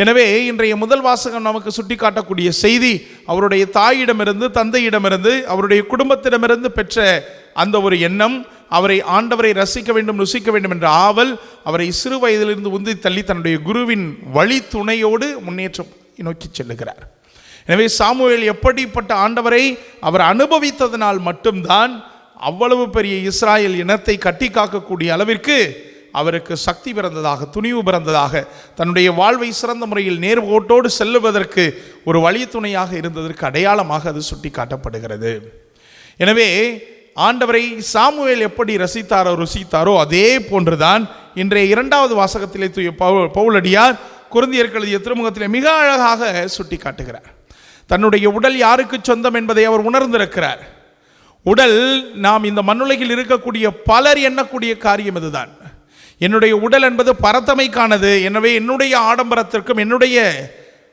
எனவே இன்றைய முதல் வாசகம் நமக்கு சுட்டிக்காட்டக்கூடிய செய்தி, அவருடைய தாயிடமிருந்து, தந்தையிடமிருந்து, அவருடைய குடும்பத்திடமிருந்து பெற்ற அந்த ஒரு எண்ணம், ஆண்டவரை ரசிக்க வேண்டும், ருசிக்க வேண்டும் என்ற ஆவல் அவரை சிறு வயதிலிருந்து உந்தி தள்ளி தன்னுடைய குருவின் வழி துணையோடு முன்னேற்றம் நோக்கி செல்லுகிறார். எனவே சாமுவேல் எப்படிப்பட்ட ஆண்டவரை அவர் அனுபவித்ததனால் மட்டும்தான் அவ்வளவு பெரிய இஸ்ராயேல் இனத்தை கட்டி காக்கக்கூடிய அளவிற்கு அவருக்கு சக்தி பிறந்ததாக, துணிவு பிறந்ததாக, தன்னுடைய வாழ்வை சிறந்த முறையில் நேர்கோட்டோடு செல்லுவதற்கு ஒரு வழி துணையாக இருந்ததற்கு அடையாளமாக அது சுட்டி காட்டப்படுகிறது. எனவே ஆண்டவரை சாமுவேல் எப்படி ரசித்தாரோ ருசித்தாரோ அதே போன்றுதான் இன்றைய 2வது வாசகத்திலே தூய பவுலடியார் கொரிந்தியருக்கு எழுதிய திருமுகத்திலே மிக அழகாக சுட்டி காட்டுகிறார். தன்னுடைய உடல் யாருக்கு சொந்தம் என்பதை அவர் உணர்ந்திருக்கிறார். உடல், நாம் இந்த மண்ணுலகில் இருக்கக்கூடிய பலர் எண்ணக்கூடிய காரியம் இதுதான். என்னுடைய உடல் என்பது பரத்தமைக்கானது, எனவே என்னுடைய ஆடம்பரத்திற்கும் என்னுடைய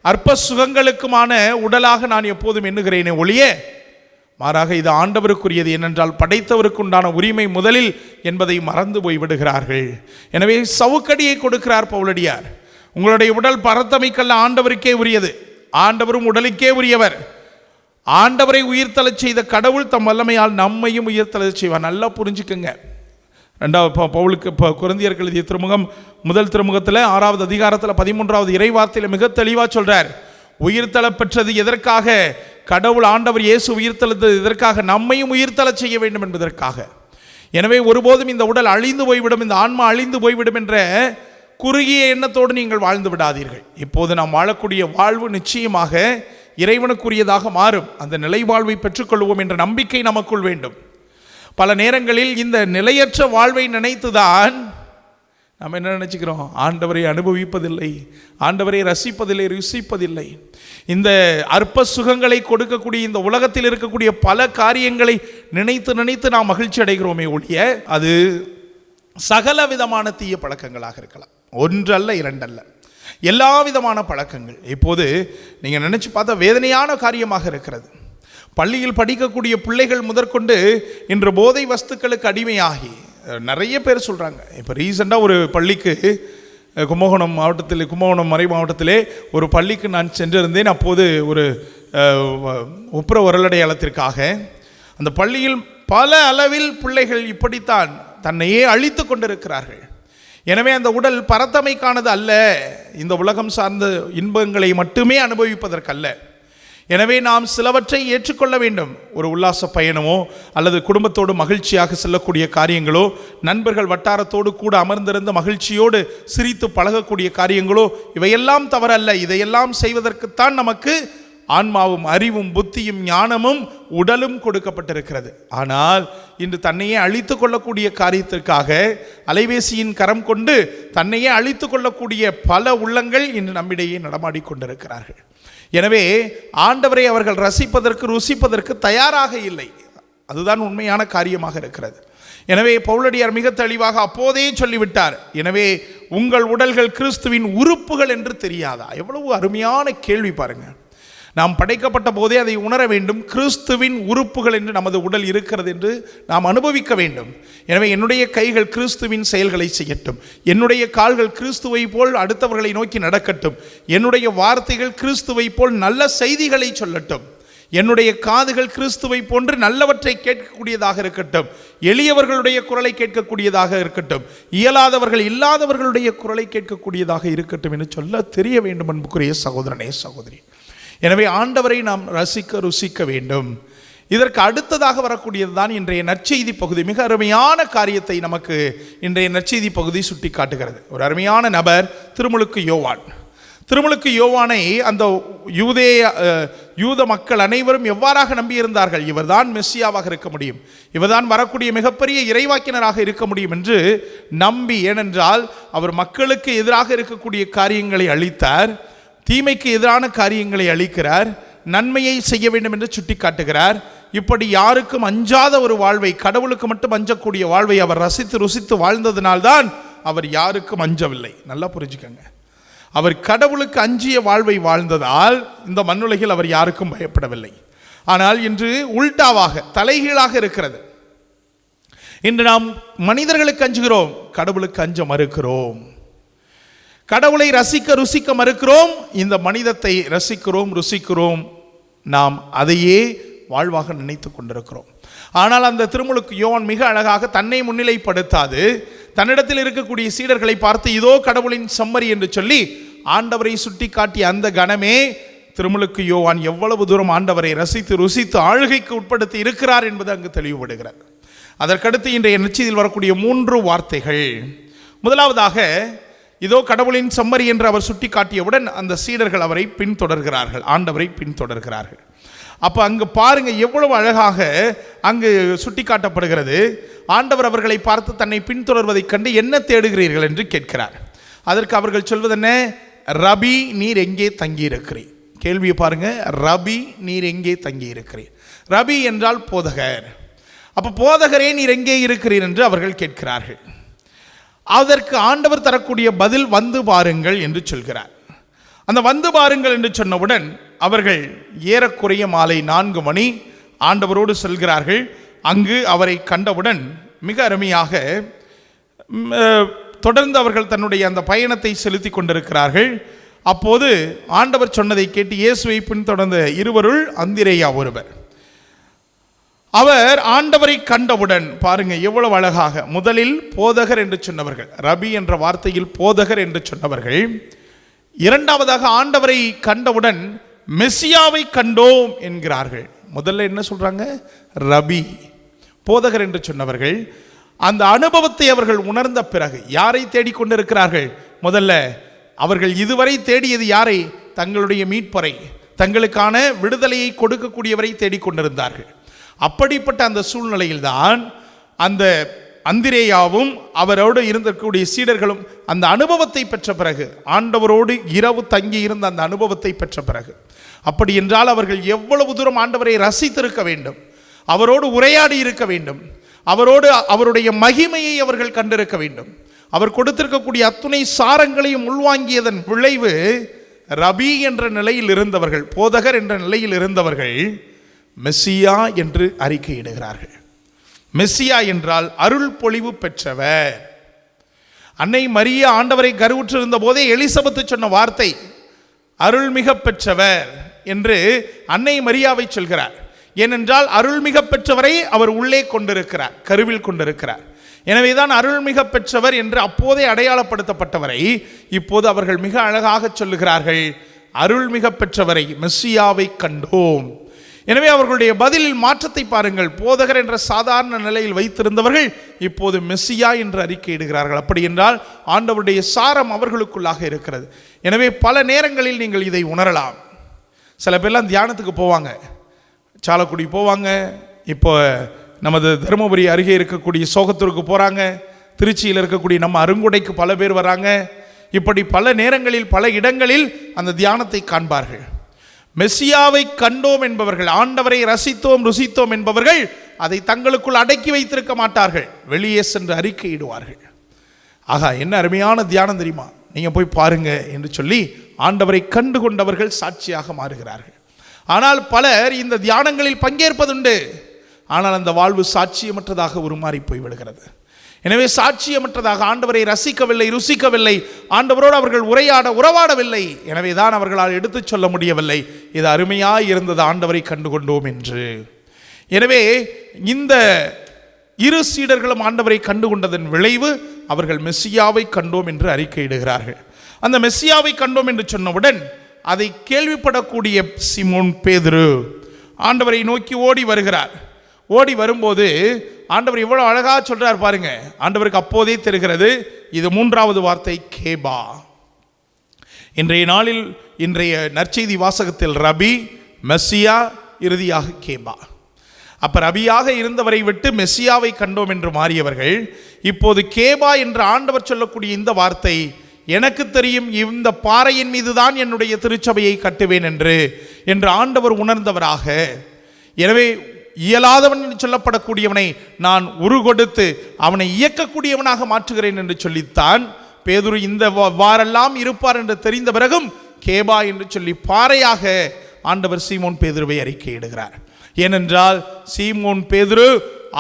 அற்ப சுகங்களுக்குமான உடலாக நான் எப்போதும் எண்ணுகிறேனே ஒழிய, மாறாக இது ஆண்டவருக்குரியது, ஏனென்றால் படைத்தவருக்கு உண்டான உரிமை முதலில் என்பதை மறந்து போய்விடுகிறார்கள். எனவே சவுக்கடியை கொடுக்கிறார் பவுலடியார். உங்களுடைய உடல் பரத்தமைக்கல்ல, ஆண்டவருக்கே உரியது. ஆண்டவரும் உடலுக்கே உரியவர். ஆண்டவரை உயிர்த்தெழச் செய்த கடவுள் தம் வல்லமையால் நம்மையும் உயிர்த்தெழச் செய்வார். நல்லா புரிஞ்சுக்குங்க. 2வது பவுலுக்கு கொரிந்தியருக்கு எழுதிய திருமுகம், முதல் திருமுகத்தில் 6வது அதிகாரத்தில் 13வது இறைவார்த்தையில் மிக தெளிவாக சொல்றார், உயிர்த்தெழ பெற்றது எதற்காக? கடவுள் ஆண்டவர் இயேசு உயிர்த்தெழுந்தது எதற்காக? நம்மையும் உயிர்த்தெழச் செய்ய வேண்டும் என்பதற்காக. எனவே ஒருபோதும் இந்த உடல் அழிந்து போய்விடும், இந்த ஆன்மா அழிந்து போய்விடும் என்ற குறுகிய எண்ணத்தோடு நீங்கள் வாழ்ந்து விடாதீர்கள். இப்போது நாம் வாழக்கூடிய வாழ்வு நிச்சயமாக இறைவனுக்குரியதாக மாறும். அந்த நிலை வாழ்வை பெற்றுக்கொள்வோம் என்ற நம்பிக்கை நமக்குள் வேண்டும். பல நேரங்களில் இந்த நிலையற்ற வாழ்வை நினைத்துதான் நம்ம என்ன நினைச்சுக்கிறோம்? ஆண்டவரை அனுபவிப்பதில்லை, ஆண்டவரை ரசிப்பதில்லை, ருசிப்பதில்லை. இந்த அற்ப சுகங்களை கொடுக்கக்கூடிய இந்த உலகத்தில் இருக்கக்கூடிய பல காரியங்களை நினைத்து நினைத்து நாம் மகிழ்ச்சி அடைகிறோமே ஒழிய, அது சகல விதமான தீய பழக்கங்களாக இருக்கலாம். 1 அல்ல 2 அல்ல, எல்லா விதமான பழக்கங்கள். இப்போது நீங்கள் நினைச்சு பார்த்தா வேதனையான காரியமாக இருக்கிறது. பள்ளியில் படிக்கக்கூடிய பிள்ளைகள் முதற்கொண்டு இன்று போதை வஸ்துக்களுக்கு அடிமையாகி நிறைய பேர் சொல்கிறாங்க. இப்போ ரீசெண்டாக ஒரு பள்ளிக்கு கும்பகோணம் மறை மாவட்டத்திலே ஒரு பள்ளிக்கு நான் சென்றிருந்தேன். அப்போது ஒரு ஒப்புர உரலடையாளத்திற்காக அந்த பள்ளியில் பல அளவில் பிள்ளைகள் இப்படித்தான் தன்னையே அழித்து கொண்டிருக்கிறார்கள். எனவே அந்த உடல் பரத்தமைக்கானது அல்ல, இந்த உலகம் சார்ந்த இன்பங்களை மட்டுமே அனுபவிப்பதற்கல்ல. எனவே நாம் சிலவற்றை ஏற்றுக்கொள்ள வேண்டும். ஒரு உல்லாச பயணமோ அல்லது குடும்பத்தோடு மகிழ்ச்சியாக செல்லக்கூடிய காரியங்களோ, நண்பர்கள் வட்டாரத்தோடு கூட அமர்ந்திருந்த மகிழ்ச்சியோடு சிரித்து பழகக்கூடிய காரியங்களோ, இவையெல்லாம் தவறல்ல. இதையெல்லாம் செய்வதற்குத்தான் நமக்கு ஆன்மாவும் அறிவும் புத்தியும் ஞானமும் உடலும் கொடுக்கப்பட்டிருக்கிறது. ஆனால் இன்று தன்னையே அழித்து கொள்ளக்கூடிய காரியத்திற்காக அலைபேசியின் கரம் கொண்டு தன்னையே அழித்து கொள்ளக்கூடிய பல உள்ளங்கள் இன்று நம்மிடையே நடமாடிக்கொண்டிருக்கிறார்கள். எனவே ஆண்டவரை அவர்கள் ரசிப்பதற்கு ருசிப்பதற்கு தயாராக இல்லை. அதுதான் உண்மையான காரியமாக இருக்கிறது. எனவே பவுலடியார் மிக தெளிவாக அப்போதே சொல்லிவிட்டார், எனவே உங்கள் உடல்கள் கிறிஸ்துவின் உறுப்புகள் என்று தெரியாதா? எவ்வளவு அருமையான கேள்வி பாருங்க. நாம் படைக்கப்பட்ட போதே அதை உணர வேண்டும். கிறிஸ்துவின் உறுப்புகள் என்று நமது உடல் இருக்கிறது என்று நாம் அனுபவிக்க வேண்டும். எனவே என்னுடைய கைகள் கிறிஸ்துவின் செயல்களை செய்யட்டும், என்னுடைய கால்கள் கிறிஸ்துவை போல் அடுத்தவர்களை நோக்கி நடக்கட்டும், என்னுடைய வார்த்தைகள் கிறிஸ்துவை போல் நல்ல செய்திகளை சொல்லட்டும், என்னுடைய காதுகள் கிறிஸ்துவை போன்று நல்லவற்றை கேட்கக்கூடியதாக இருக்கட்டும், எளியவர்களுடைய குரலை கேட்கக்கூடியதாக இருக்கட்டும், இயலாதவர்கள் இல்லாதவர்களுடைய குரலை கேட்கக்கூடியதாக இருக்கட்டும் என்று சொல்ல தெரிய வேண்டும். அன்புக்குரிய சகோதரனே சகோதரி, எனவே ஆண்டவரை நாம் ரசிக்க ருசிக்க வேண்டும். இதற்கு அடுத்ததாக வரக்கூடியது தான் இன்றைய நற்செய்தி பகுதி. மிக அருமையான காரியத்தை நமக்கு இன்றைய நற்செய்தி பகுதி சுட்டி காட்டுகிறது. ஒரு அருமையான நபர் திருமுழுக்கு யோவான். திருமுழுக்கு யோவானை அந்த யூத மக்கள் அனைவரும் எவ்வாறாக நம்பியிருந்தார்கள்? இவர்தான் மெஸ்ஸியாவாக இருக்க முடியும், இவர்தான் வரக்கூடிய மிகப்பெரிய இறைவாக்கினராக இருக்க முடியும் என்று நம்பி, ஏனென்றால் அவர் மக்களுக்கு எதிராக இருக்கக்கூடிய காரியங்களை அழித்தார், தீமைக்கு எதிரான காரியங்களை அழிக்கிறார், நன்மையை செய்ய வேண்டும் என்று சுட்டி காட்டுகிறார். இப்படி யாருக்கும் அஞ்சாத ஒரு வாழ்வை, கடவுளுக்கு மட்டும் அஞ்சக்கூடிய வாழ்வை அவர் ரசித்து ருசித்து வாழ்ந்ததினால்தான் அவர் யாருக்கும் அஞ்சவில்லை. நல்லா புரிஞ்சுக்கங்க, அவர் கடவுளுக்கு அஞ்சிய வாழ்வை வாழ்ந்ததால் இந்த மண்ணுலகில் அவர் யாருக்கும் பயப்படவில்லை. ஆனால் இன்று உல்டாவாக, தலைகீழாக இருக்கிறது. இன்று நாம் மனிதர்களுக்கு அஞ்சுகிறோம், கடவுளுக்கு அஞ்ச மறுக்கிறோம். கடவுளை ரசிக்க ருசிக்க மறுக்கிறோம், இந்த மனிதத்தை ரசிக்கிறோம் ருசிக்கிறோம், நாம் அதையே வாழ்வாக நினைத்து கொண்டிருக்கிறோம். ஆனால் அந்த திருமுழுக்கு யோவான் மிக அழகாக தன்னை முன்னிலைப்படுத்தாது, தன்னிடத்தில் இருக்கக்கூடிய சீடர்களை பார்த்து இதோ கடவுளின் சம்மரி என்று சொல்லி ஆண்டவரை சுட்டி காட்டிய அந்த கணமே திருமுழுக்கு யோவான் எவ்வளவு தூரம் ஆண்டவரை ரசித்து ருசித்து ஆளுகைக்கு உட்படுத்தி இருக்கிறார் என்பது அங்கு தெளிவுபடுகிறார். அதற்கடுத்து இன்றைய நற்செய்தியில் வரக்கூடிய 3 வார்த்தைகள். முதலாவதாக, இதோ கடவுளின் சம்மரி என்று அவர் சுட்டி காட்டியவுடன் அந்த சீடர்கள் அவரை பின்தொடர்கிறார்கள், ஆண்டவரை பின்தொடர்கிறார்கள். அப்போ அங்கு பாருங்க எவ்வளவு அழகாக அங்கு சுட்டி காட்டப்படுகிறது. ஆண்டவர் அவர்களை பார்த்து தன்னை பின்தொடர்வதைக் கண்டு என்ன தேடுகிறீர்கள் என்று கேட்கிறார். அதற்கு அவர்கள் சொல்வது என்ன? ரபி, நீர் எங்கே தங்கியிருக்கிறீர்? கேள்வியை பாருங்க, ரபி, நீர் எங்கே தங்கியிருக்கிறீர்? ரபி என்றால் போதகர். அப்போ போதகரே நீர் எங்கே இருக்கிறீர் என்று அவர்கள் கேட்கிறார்கள். அதற்கு ஆண்டவர் தரக்கூடிய பதில் வந்து பாருங்கள் என்று சொல்கிறார். அந்த வந்து பாருங்கள் என்று சொன்னவுடன் அவர்கள் ஏறக்குறைய மாலை 4 மணி ஆண்டவரோடு செல்கிறார்கள். அங்கு அவரை கண்டவுடன் மிக அருமையாக தொடர்ந்து அவர்கள் தன்னுடைய அந்த பயணத்தை செலுத்தி கொண்டிருக்கிறார்கள். அப்போது ஆண்டவர் சொன்னதை கேட்டு இயேசுவை பின்தொடர்ந்த இருவருள் அந்திரேயா ஒருவர். அவர் ஆண்டவரை கண்டவுடன் பாருங்க எவ்வளவு அழகாக, முதலில் போதகர் என்று சொன்னவர்கள், ரபி என்ற வார்த்தையில் போதகர் என்று சொன்னவர்கள், இரண்டாவதாக ஆண்டவரை கண்டவுடன் மெஸ்ஸியாவை கண்டோம் என்கிறார்கள். முதல்ல என்ன சொல்றாங்க? ரபி, போதகர் என்று சொன்னவர்கள். அந்த அனுபவத்தை அவர்கள் உணர்ந்த பிறகு யாரை தேடிக்கொண்டிருக்கிறார்கள்? முதல்ல அவர்கள் இதுவரை தேடியது யாரை? தங்களுடைய மீட்பரை, தங்களுக்கான விடுதலையை கொடுக்கக்கூடியவரை தேடிக்கொண்டிருந்தார்கள். அப்படிப்பட்ட அந்த சூழ்நிலையில்தான் அந்த அந்திரேயாவும் அவரோடு இருந்திருக்கக்கூடிய சீடர்களும் அந்த அனுபவத்தை பெற்ற பிறகு, ஆண்டவரோடு இரவு தங்கி இருந்த அந்த அனுபவத்தை பெற்ற பிறகு, அப்படி என்றால் அவர்கள் எவ்வளவு தூரம் ஆண்டவரை ரசித்திருக்க வேண்டும், அவரோடு உரையாடி இருக்க வேண்டும், அவரோடு அவருடைய மகிமையை அவர்கள் கண்டிருக்க வேண்டும். அவர் கொடுத்திருக்கக்கூடிய அத்துணை சாரங்களையும் உள்வாங்கியதன் விளைவு ரபி என்ற நிலையில் இருந்தவர்கள், போதகர் என்ற நிலையில் இருந்தவர்கள் மெஸ்ஸியா என்று அறிக்கையிடுகிறார்கள். மெஸ்ஸியா என்றால் அருள் பொழிவு பெற்றவர். அன்னை மரியா ஆண்டவரை கருவுற்றிருந்த போதே எலிசபெத்து சொன்ன வார்த்தை அருள்மிக பெற்றவர் என்று அன்னை மரியாவை சொல்கிறார். ஏனென்றால் அருள்மிக பெற்றவரை அவர் உள்ளே கொண்டிருக்கிறார், கருவில் கொண்டிருக்கிறார். எனவேதான் அருள்மிக பெற்றவர் என்று அப்போதே அடையாளப்படுத்தப்பட்டவரை இப்போது அவர்கள் மிக அழகாக சொல்லுகிறார்கள், அருள்மிக பெற்றவரை மெஸ்ஸியாவை கண்டோம். எனவே அவர்களுடைய பதிலில் மாற்றத்தை பாருங்கள். போதகர் என்ற சாதாரண நிலையில் வைத்திருந்தவர்கள் இப்போது மெஸ்ஸியா என்று அறிக்கையிடுகிறார்கள். அப்படி என்றால் ஆண்டவருடைய சாரம் அவர்களுக்குள்ளாக இருக்கிறது. எனவே பல நேரங்களில் நீங்கள் இதை உணரலாம். சில பேர்லாம் தியானத்துக்கு போவாங்க, சாலக்குடி போவாங்க, இப்போ நமது தருமபுரி அருகே இருக்கக்கூடிய சோகத்தூருக்கு போகிறாங்க, திருச்சியில் இருக்கக்கூடிய நம்ம அருங்குடைக்கு பல பேர் வராங்க. இப்படி பல நேரங்களில் பல இடங்களில் அந்த தியானத்தை காண்பார்கள். மெஸ்ஸியாவை கண்டோம் என்பவர்கள், ஆண்டவரை ரசித்தோம் ருசித்தோம் என்பவர்கள் அதை தங்களுக்குள் அடக்கி வைத்திருக்க மாட்டார்கள், வெளியே சென்று அறிக்கையிடுவார்கள். ஆகா, என்ன அருமையான தியானம் தெரியுமா, நீங்கள் போய் பாருங்க என்று சொல்லி ஆண்டவரை கண்டு கொண்டவர்கள் சாட்சியாக மாறுகிறார்கள். ஆனால் பலர் இந்த தியானங்களில் பங்கேற்பதுண்டு, ஆனால் அந்த வாழ்வு சாட்சியமற்றதாக உருமாறி போய்விடுகிறது. எனவே சாட்சியமற்றதாக, ஆண்டவரை ரசிக்கவில்லை, ருசிக்கவில்லை, ஆண்டவரோடு அவர்கள் உறவாடவில்லை. எனவே தான் அவர்களால் எடுத்துச் சொல்ல முடியவில்லை, இது அருமையாய் இருந்தது, ஆண்டவரை கண்டுகொண்டோம் என்று. எனவே இந்த இரு சீடர்களும் ஆண்டவரை கண்டுகொண்டதன் விளைவு அவர்கள் மெஸ்ஸியாவை கண்டோம் என்று அறிக்கையிடுகிறார்கள். அந்த மெஸ்ஸியாவை கண்டோம் என்று சொன்னவுடன் அதை கேள்விப்படக்கூடிய சீமோன் பேதுரு ஆண்டவரை நோக்கி ஓடி வருகிறார். ஓடி வரும்போது ஆண்டவர் எவ்வளோ அழகாக சொல்கிறார் பாருங்க. ஆண்டவருக்கு அப்போதே தெரிகிறது, இது 3வது வார்த்தை கேபா. இன்றைய நாளில் இன்றைய நற்செய்தி வாசகத்தில் ரபி, மெஸ்ஸியா, இறுதியாக கேபா. அப்போ ரபியாக இருந்தவரை விட்டு மெஸ்ஸியாவை கண்டோம் என்று மாறியவர்கள் இப்போது கேபா என்று ஆண்டவர் சொல்லக்கூடிய இந்த வார்த்தை, எனக்கு தெரியும் இந்த பாறையின் மீது தான் என்னுடைய திருச்சபையை கட்டுவேன் என்று ஆண்டவர் உணர்ந்தவராக, எனவே இயலாதவன் என்று சொல்லப்படக்கூடியவனை நான் உருகொடுத்து அவனை இயக்கக்கூடியவனாக மாற்றுகிறேன் என்று சொல்லித்தான் பேதுரு இந்த வாரெல்லாம் இருப்பார் என்று தெரிந்த பிறகும் கேபா என்று சொல்லி பாறையாக ஆண்டவர் சீமோன் பேதுருவை அறிக்கையிடுகிறார். ஏனென்றால் சீமோன் பேதுரு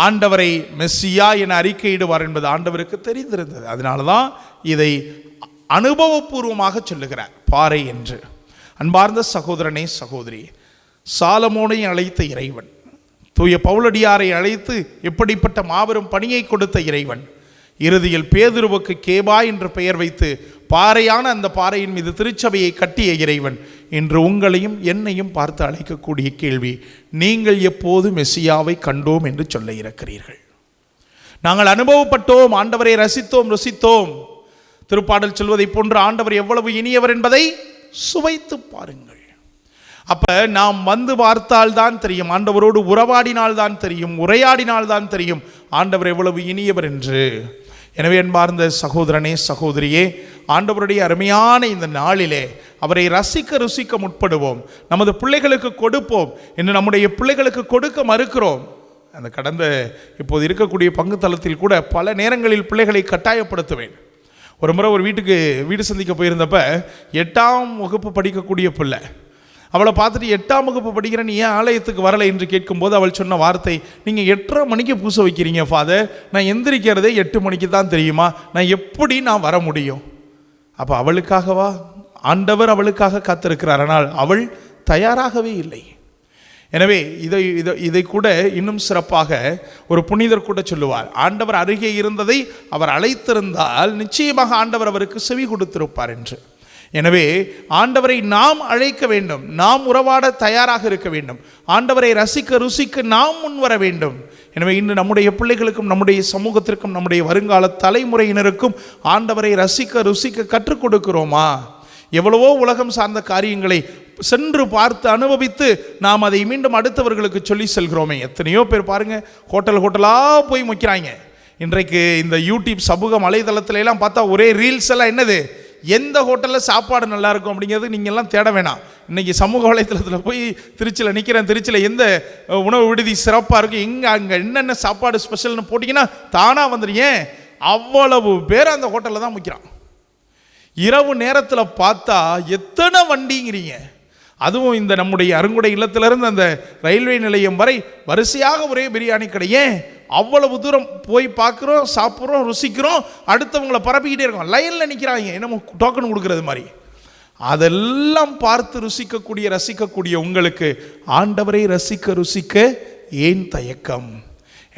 ஆண்டவரை மெஸ்ஸியா என அறிக்கையிடுவார் என்பது ஆண்டவருக்கு தெரிந்திருந்தது. அதனால தான் இதை அனுபவபூர்வமாக சொல்லுகிறார், பாறை என்று. அன்பார்ந்த சகோதரனே, சகோதரி, சாலமோனை அழைத்த இறைவன், தூய பவுலடியாரை அழைத்து எப்படிப்பட்ட மாபெரும் பணியை கொடுத்த இறைவன், இறுதியில் பேதுருவுக்கு கேபா என்று பெயர் வைத்து பாறையான அந்த பாறையின் மீது திருச்சபையை கட்டிய இறைவன் இன்று உங்களையும் என்னையும் பார்த்து அழைக்கக்கூடிய கேள்வி, நீங்கள் எப்போது மெஸ்ஸியாவை கண்டோம் என்று சொல்ல இருக்கிறீர்கள்? நாங்கள் அனுபவப்பட்டோம், ஆண்டவரை ரசித்தோம், ருசித்தோம். திருப்பாடல் சொல்வதை போன்று ஆண்டவர் எவ்வளவு இனியவர் என்பதை சுவைத்து பாருங்கள். அப்ப நாம் வந்து பார்த்தால்தான் தெரியும், ஆண்டவரோடு உறவாடினால்தான் தெரியும், உரையாடினால்தான் தெரியும் ஆண்டவர் எவ்வளவு இனியவர் என்று. எனவே அன்பார்ந்த சகோதரனே, சகோதரியே, ஆண்டவருடைய அருமையான இந்த நாளிலே அவரை ரசிக்க ருசிக்க முற்படுவோம். நமது பிள்ளைகளுக்கு கொடுப்போம் என்று நம்முடைய பிள்ளைகளுக்கு கொடுக்க மறுக்கிறோம். அந்த கடந்த இப்போது இருக்கக்கூடிய பங்கு தளத்தில் கூட பல நேரங்களில் பிள்ளைகளை கட்டாயப்படுத்துவேன். ஒரு முறை ஒரு வீடு சந்திக்க போயிருந்தப்ப 8ஆம் வகுப்பு படிக்கக்கூடிய பிள்ளை, அவளை பார்த்துட்டு 8ஆம் வகுப்பு படிக்கிற நீ ஏன் ஆலயத்துக்கு வரலை என்று கேட்கும்போது அவள் சொன்ன வார்த்தை, நீங்கள் 8:30 மணிக்கு பூசை வைக்கிறீங்க ஃபாதர், நான் எந்திரிக்கிறதே 8 மணிக்கு தான் தெரியுமா, நான் எப்படி நான் வர முடியும்? அப்போ அவளுக்காகவா? ஆண்டவர் அவளுக்காக காத்திருக்கிறார், ஆனால் அவள் தயாராகவே இல்லை. எனவே இதை கூட இன்னும் சிறப்பாக ஒரு புனிதர் கூட சொல்லுவார், ஆண்டவர் அருகே இருந்ததை அவர் அழைத்திருந்தால் நிச்சயமாக ஆண்டவர் அவருக்கு செவி கொடுத்திருப்பார் என்று. எனவே ஆண்டவரை நாம் அழைக்க வேண்டும், நாம் உறவாட தயாராக இருக்க வேண்டும், ஆண்டவரை ரசிக்க ருசிக்க நாம் முன்வர வேண்டும். எனவே இன்று நம்முடைய பிள்ளைகளுக்கும் நம்முடைய சமூகத்திற்கும் நம்முடைய வருங்கால தலைமுறையினருக்கும் ஆண்டவரை ரசிக்க ருசிக்க கற்றுக் கொடுக்கிறோமா? எவ்வளவோ உலகம் சார்ந்த காரியங்களை சென்று பார்த்து அனுபவித்து நாம் அதை மீண்டும் அடுத்தவர்களுக்கு சொல்லி செல்கிறோமே. எத்தனையோ பேர் பாருங்க, ஹோட்டலாக போய் முக்கிறாங்க. இன்றைக்கு இந்த யூடியூப் சமூக வலைதளத்துல எல்லாம் பார்த்தா ஒரே ரீல்ஸ் எல்லாம் என்னது, எந்த ஹோட்டலில் சாப்பாடு நல்லா இருக்கும் அப்படிங்கிறது நீங்கள் எல்லாம் தேட வேணாம். இன்றைக்கி சமூக வலைத்தளத்தில் போய் திருச்சியில் நிற்கிறேன், திருச்சியில் எந்த உணவு விடுதி சிறப்பாக இருக்கும், அங்கே என்னென்ன சாப்பாடு ஸ்பெஷல்னு போட்டிங்கன்னா தானாக வந்துடுங்க. அவ்வளவு பேர் அந்த ஹோட்டலில் தான் முக்கிறான். இரவு நேரத்தில் பார்த்தா எத்தனை வண்டிங்கிறீங்க. அதுவும் இந்த நம்முடைய அருங்குடை இல்லத்திலிருந்து அந்த ரயில்வே நிலையம் வரை வரிசையாக ஒரே பிரியாணி கடையே. அவ்வளவு தூரம் போய் பார்க்குறோம், சாப்பிட்றோம், ருசிக்கிறோம், அடுத்தவங்களை பரப்பிக்கிட்டே இருக்கோம். லைனில் நிற்கிறாங்க, என்னமோ டோக்கன் கொடுக்கறது மாதிரி. அதெல்லாம் பார்த்து ரசிக்கக்கூடிய உங்களுக்கு ஆண்டவரை ரசிக்க ருசிக்க ஏன் தயக்கம்?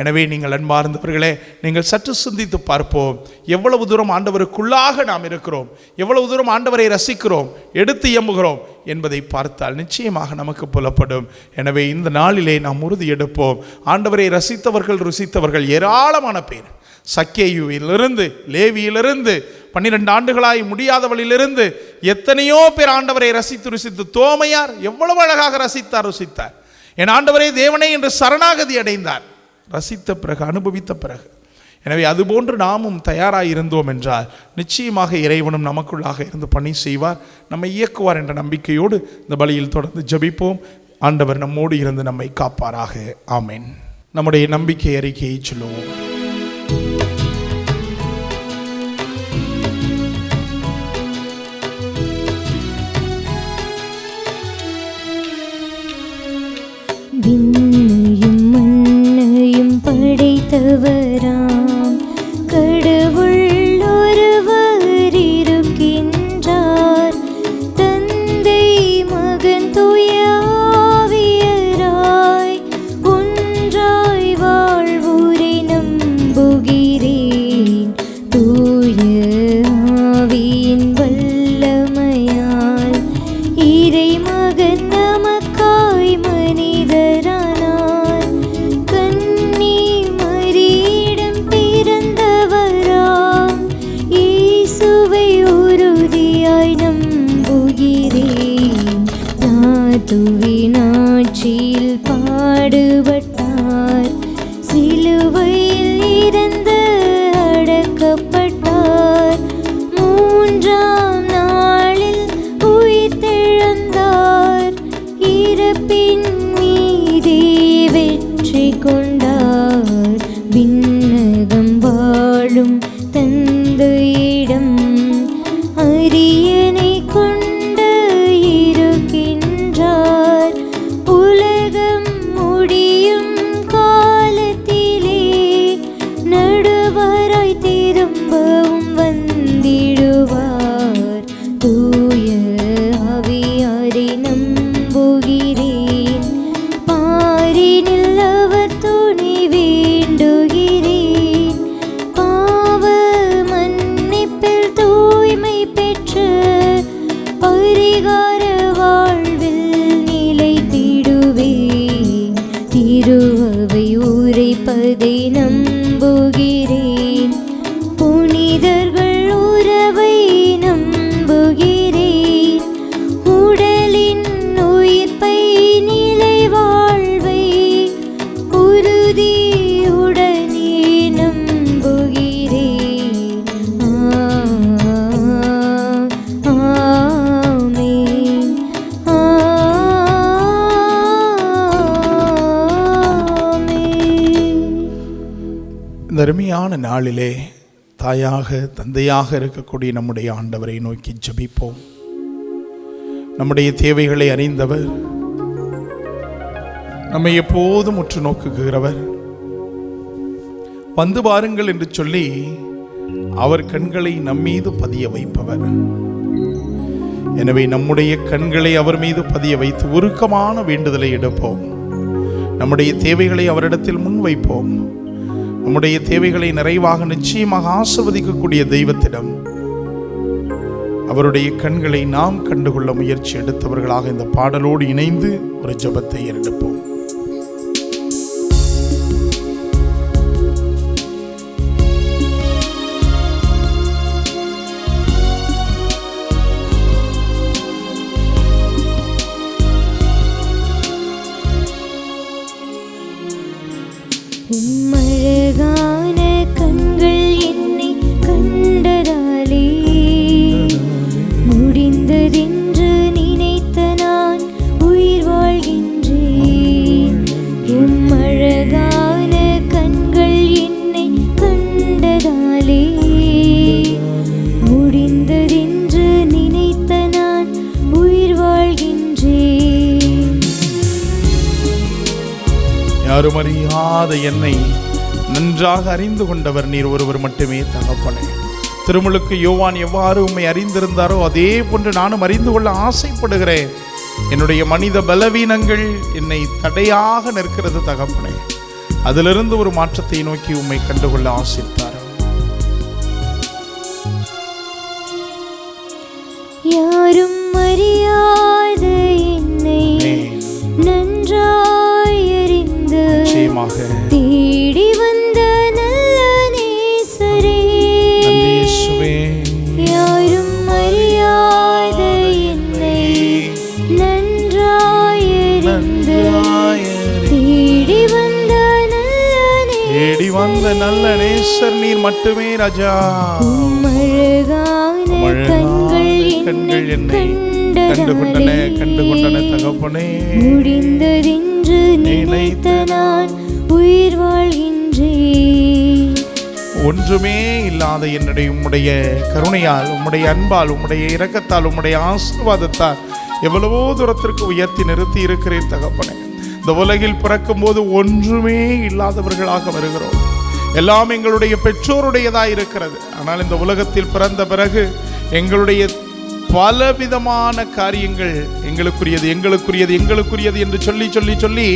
எனவே நீங்கள் அன்பார்ந்தவர்களே, நீங்கள் சற்று சிந்தித்து பார்ப்போம். எவ்வளவு தூரம் ஆண்டவருக்குள்ளாக நாம் இருக்கிறோம், எவ்வளவு தூரம் ஆண்டவரை ரசிக்கிறோம், எடுத்து எம்புகிறோம் என்பதை பார்த்தால் நிச்சயமாக நமக்கு புலப்படும். எனவே இந்த நாளிலே நாம் உறுதி எடுப்போம். ஆண்டவரை ரசித்தவர்கள் ருசித்தவர்கள் ஏராளமான பேர். சக்கேயுவிலிருந்து, லேவியிலிருந்து, 12 ஆண்டுகளாய் முடியாதவளிலிருந்து எத்தனையோ பேர் ஆண்டவரை ரசித்து தோமையார் எவ்வளவு அழகாக ருசித்தார். என் ஆண்டவரே தேவனே என்று சரணாகதி அடைந்தார், ரசித்த பிறகு, அனுபவித்த பிறகு. எனவே அதுபோன்று நாமும் தயாராக இருந்தோம் என்றால் நிச்சயமாக இறைவனும் நமக்குள்ளாக இருந்து பணி செய்வார், நம்மை இயக்குவார் என்ற நம்பிக்கையோடு இந்த பலியில் தொடர்ந்து ஜெபிப்போம். ஆண்டவர் நம்மோடு இருந்து நம்மை காப்பாராக. ஆமென். நம்முடைய நம்பிக்கை அறிக்கையை சொல்லுவோம். அருமையான நாளிலே தாயாக தந்தையாக இருக்கக்கூடிய நம்முடைய ஆண்டவரை நோக்கி ஜெபிப்போம். நம்முடைய தேவைகளை அறிந்தவர், நம்மை எப்போதும் உற்று நோக்குகிறவர், வந்து பாருங்கள் என்று சொல்லி அவர் கண்களை நம்மீது பதிய வைப்பவர். எனவே நம்முடைய கண்களை அவர் மீது பதிய வைத்து உருக்கமான வேண்டுதலை எடுப்போம். நம்முடைய தேவைகளை அவரிடத்தில் முன்வைப்போம். நம்முடைய தேவைகளை நிறைவாக நிச்சயமாக ஆசீர்வதிக்கக்கூடிய தெய்வத்திடம் அவருடைய கண்களை நாம் கண்டுகொள்ள முயற்சி எடுத்தவர்களாக இந்த பாடலோடு இணைந்து ஒரு ஜெபத்தை எடுப்போம். உம்மழகான கண்கள் என்னை கண்டதாலே முடிந்ததென்று நினைத்த நான் உயிர் வாழ்கின்றேன். உம்மழகான கண்கள் என்னை கண்டதாலே முடிந்ததென்று நினைத்த நான் உயிர் வாழ்கின்றேன். யாரும் அறியாத என்னை நன்றாக அறிந்து கொண்டவர் நீர் ஒருவர் மட்டுமே தகப்பனே. திருமுழுக்கு யோவான் எவ்வாறு உம்மை அறிந்திருந்தாரோ அதே போன்று நானும் அறிந்து கொள்ள ஆசைப்படுகிறேன். என்னுடைய மனித பலவீனங்கள் என்னை தடையாக நிற்கிறது தகப்பனே. அதிலிருந்து ஒரு மாற்றத்தை நோக்கி உம்மை கண்டுகொள்ள ஆசைத்தார். யாரும் அறியாத என்னை நன்றாய் அறிந்து தேடி வந்த நல்ல நேசரே, யாரும் அறியாத என்னை நன்றாய் அறிந்து தேடி வந்த நல்ல நேசர் நீர் மட்டுமே ராஜா. கண்கள் என்னை கண்டுகொண்டன தகப்பனே. முடிந்ததென்று நினைத்த நான் உயிர் வாழ்கின்றேன். ஒன்றுமே இல்லாத என்னுடைய உம்முடைய கருணையால், உம்முடைய அன்பால், உம்முடைய இரக்கத்தால், உம்முடைய ஆசீர்வாதத்தால் எவ்வளவோ தூரத்திற்கு உயர்த்தி நிறுத்தி இருக்கிறேன் தகப்பனே. இந்த உலகில் பிறக்கும் போது ஒன்றுமே இல்லாதவர்களாக வருகிறோம். எல்லாம் எங்களுடைய பெற்றோருடையதாக இருக்கிறது. ஆனால் இந்த உலகத்தில் பிறந்த பிறகு எங்களுடைய பலவிதமான காரியங்கள் எங்களுக்குரியது என்று சொல்லி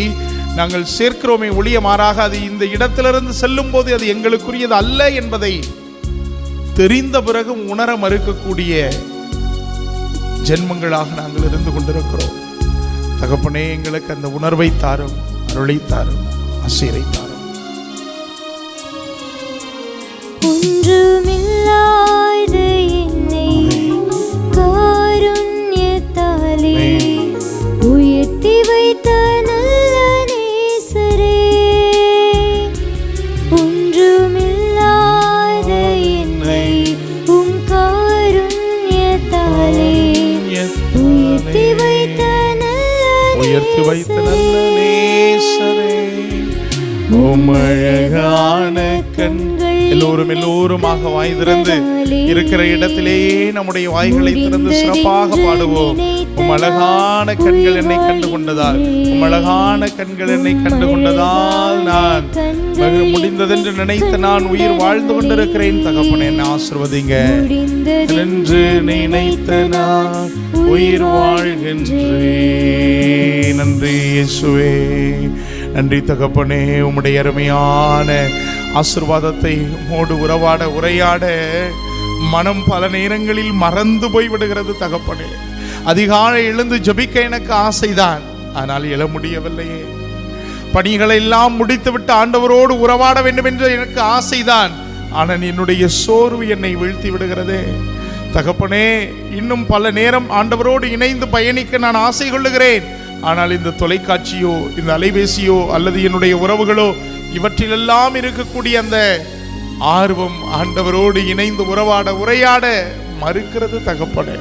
நாங்கள் சேர்க்கிறோமே ஒழிய மாறாக அது இந்த இடத்திலிருந்து செல்லும் போது அது எங்களுக்குரியது அல்ல என்பதை தெரிந்த பிறகு உணர மறுக்கக்கூடிய ஜென்மங்களாக நாங்கள் இருந்து கொண்டிருக்கிறோம். தகப்பனே, எங்களுக்கு அந்த உணர்வை தாரும், அருளை தாரும், ஆசீரை தாரும். ஒன்றுமில்லாத என்னை காருண்யத்தாலே உயர்த்தி வைத்த நல்ல நேசரே, ஒன்றுமில்லாத என்னை உம் காருண்யத்தாலே உயர்த்தி வைத்த நல்ல நேசரே, உம்மழகான கண்கள். எல்லோருமாக வாய் திறந்து இருக்கிற இடத்திலேயே நம்முடைய வாய்களை திறந்து சிறப்பாக பாடுவோம். உம் அழகான கண்கள் என்னை கண்டு கொண்டதால், உம் அழகான கண்கள் என்னை கண்டு கொண்டதால் நான் முடிந்ததென்று நினைத்த நான் உயிர் வாழ்ந்து கொண்டிருக்கிறேன் தகப்பனே. என்னை ஆசீர்வதிங்க. என்று நினைத்த நான் உயிர் வாழ்கின்றேன். நன்றி இயேசுவே, நன்றி தகப்பனே. உம்முடைய அருமையான ஆசீர்வாதத்தை உம்மோடு உரையாட மனம் பல நேரங்களில் மறந்து போய்விடுகிறது தகப்பனே. அதிகாலை எழுந்து ஜெபிக்க எனக்கு ஆசைதான், ஆனால் எழ முடியவில்லையே. பணிகளை எல்லாம் முடித்துவிட்டு ஆண்டவரோடு உறவாட வேண்டும் என்று எனக்கு ஆசைதான், ஆனால் என்னுடைய சோர்வு என்னை வீழ்த்தி விடுகிறதே தகப்பனே. இன்னும் பல நேரம் ஆண்டவரோடு இணைந்து பயணிக்க நான் ஆசை கொள்ளுகிறேன். ஆனால் இந்த தொலைக்காட்சியோ, இந்த அலைபேசியோ அல்லது என்னுடைய உறவுகளோ, இவற்றிலெல்லாம் இருக்கக்கூடிய அந்த ஆர்வம் ஆண்டவரோடு இணைந்து உரையாட மறுக்கிறது தகப்பனே.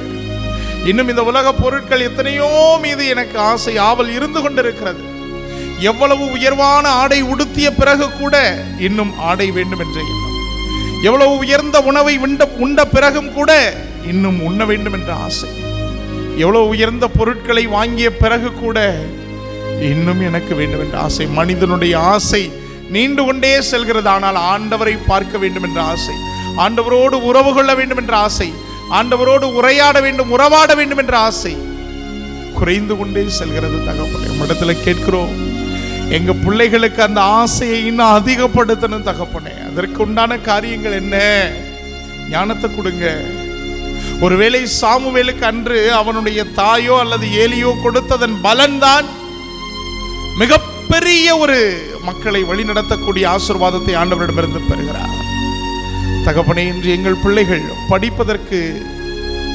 இன்னும் இந்த உலக பொருட்கள் எத்தனையோ மீது எனக்கு ஆசை, ஆவல் இருந்து கொண்டிருக்கிறது. எவ்வளவு உயர்வான ஆடை உடுத்திய பிறகு கூட இன்னும் ஆடை வேண்டும் என்ற எண்ணம். எவ்வளவு உயர்ந்த உணவை உண்ட பிறகும் கூட இன்னும் உண்ண வேண்டும் என்ற ஆசை. எவ்வளவு உயர்ந்த பொருட்களை வாங்கிய பிறகு கூட இன்னும் எனக்கு வேண்டும் என்ற ஆசை. மனிதனுடைய ஆசை நீண்டு கொண்டே செல்கிறது. ஆனால் ஆண்டவரை பார்க்க வேண்டும் என்ற ஆசை, ஆண்டவரோடு உறவு கொள்ள வேண்டும் என்ற ஆசை, ஆண்டவரோடு உரையாட வேண்டும், உறவாட வேண்டும் என்ற ஆசை குறைந்து கொண்டே செல்கிறது. தகப்பனே, நம்மிடத்துல கேட்கிறோம், எங்க பிள்ளைகளுக்கு அந்த ஆசையை இன்னும் அதிகப்படுத்தணும் தகப்பனே. அதற்கு உண்டான காரியங்கள் என்ன? ஞானத்தை கொடுங்க. ஒருவேளை சாமுவேலுக்கு அன்று அவனுடைய தாயோ அல்லது ஏலியோ கொடுத்ததன் பலன்தான் மிகப்பெரிய ஒரு மக்களை வழிநடத்தக்கூடிய ஆசீர்வாதத்தை ஆண்டவரிடமிருந்து பெறுகிறார். தகப்பனே, இன்று எங்கள் பிள்ளைகள் படிப்பதற்கு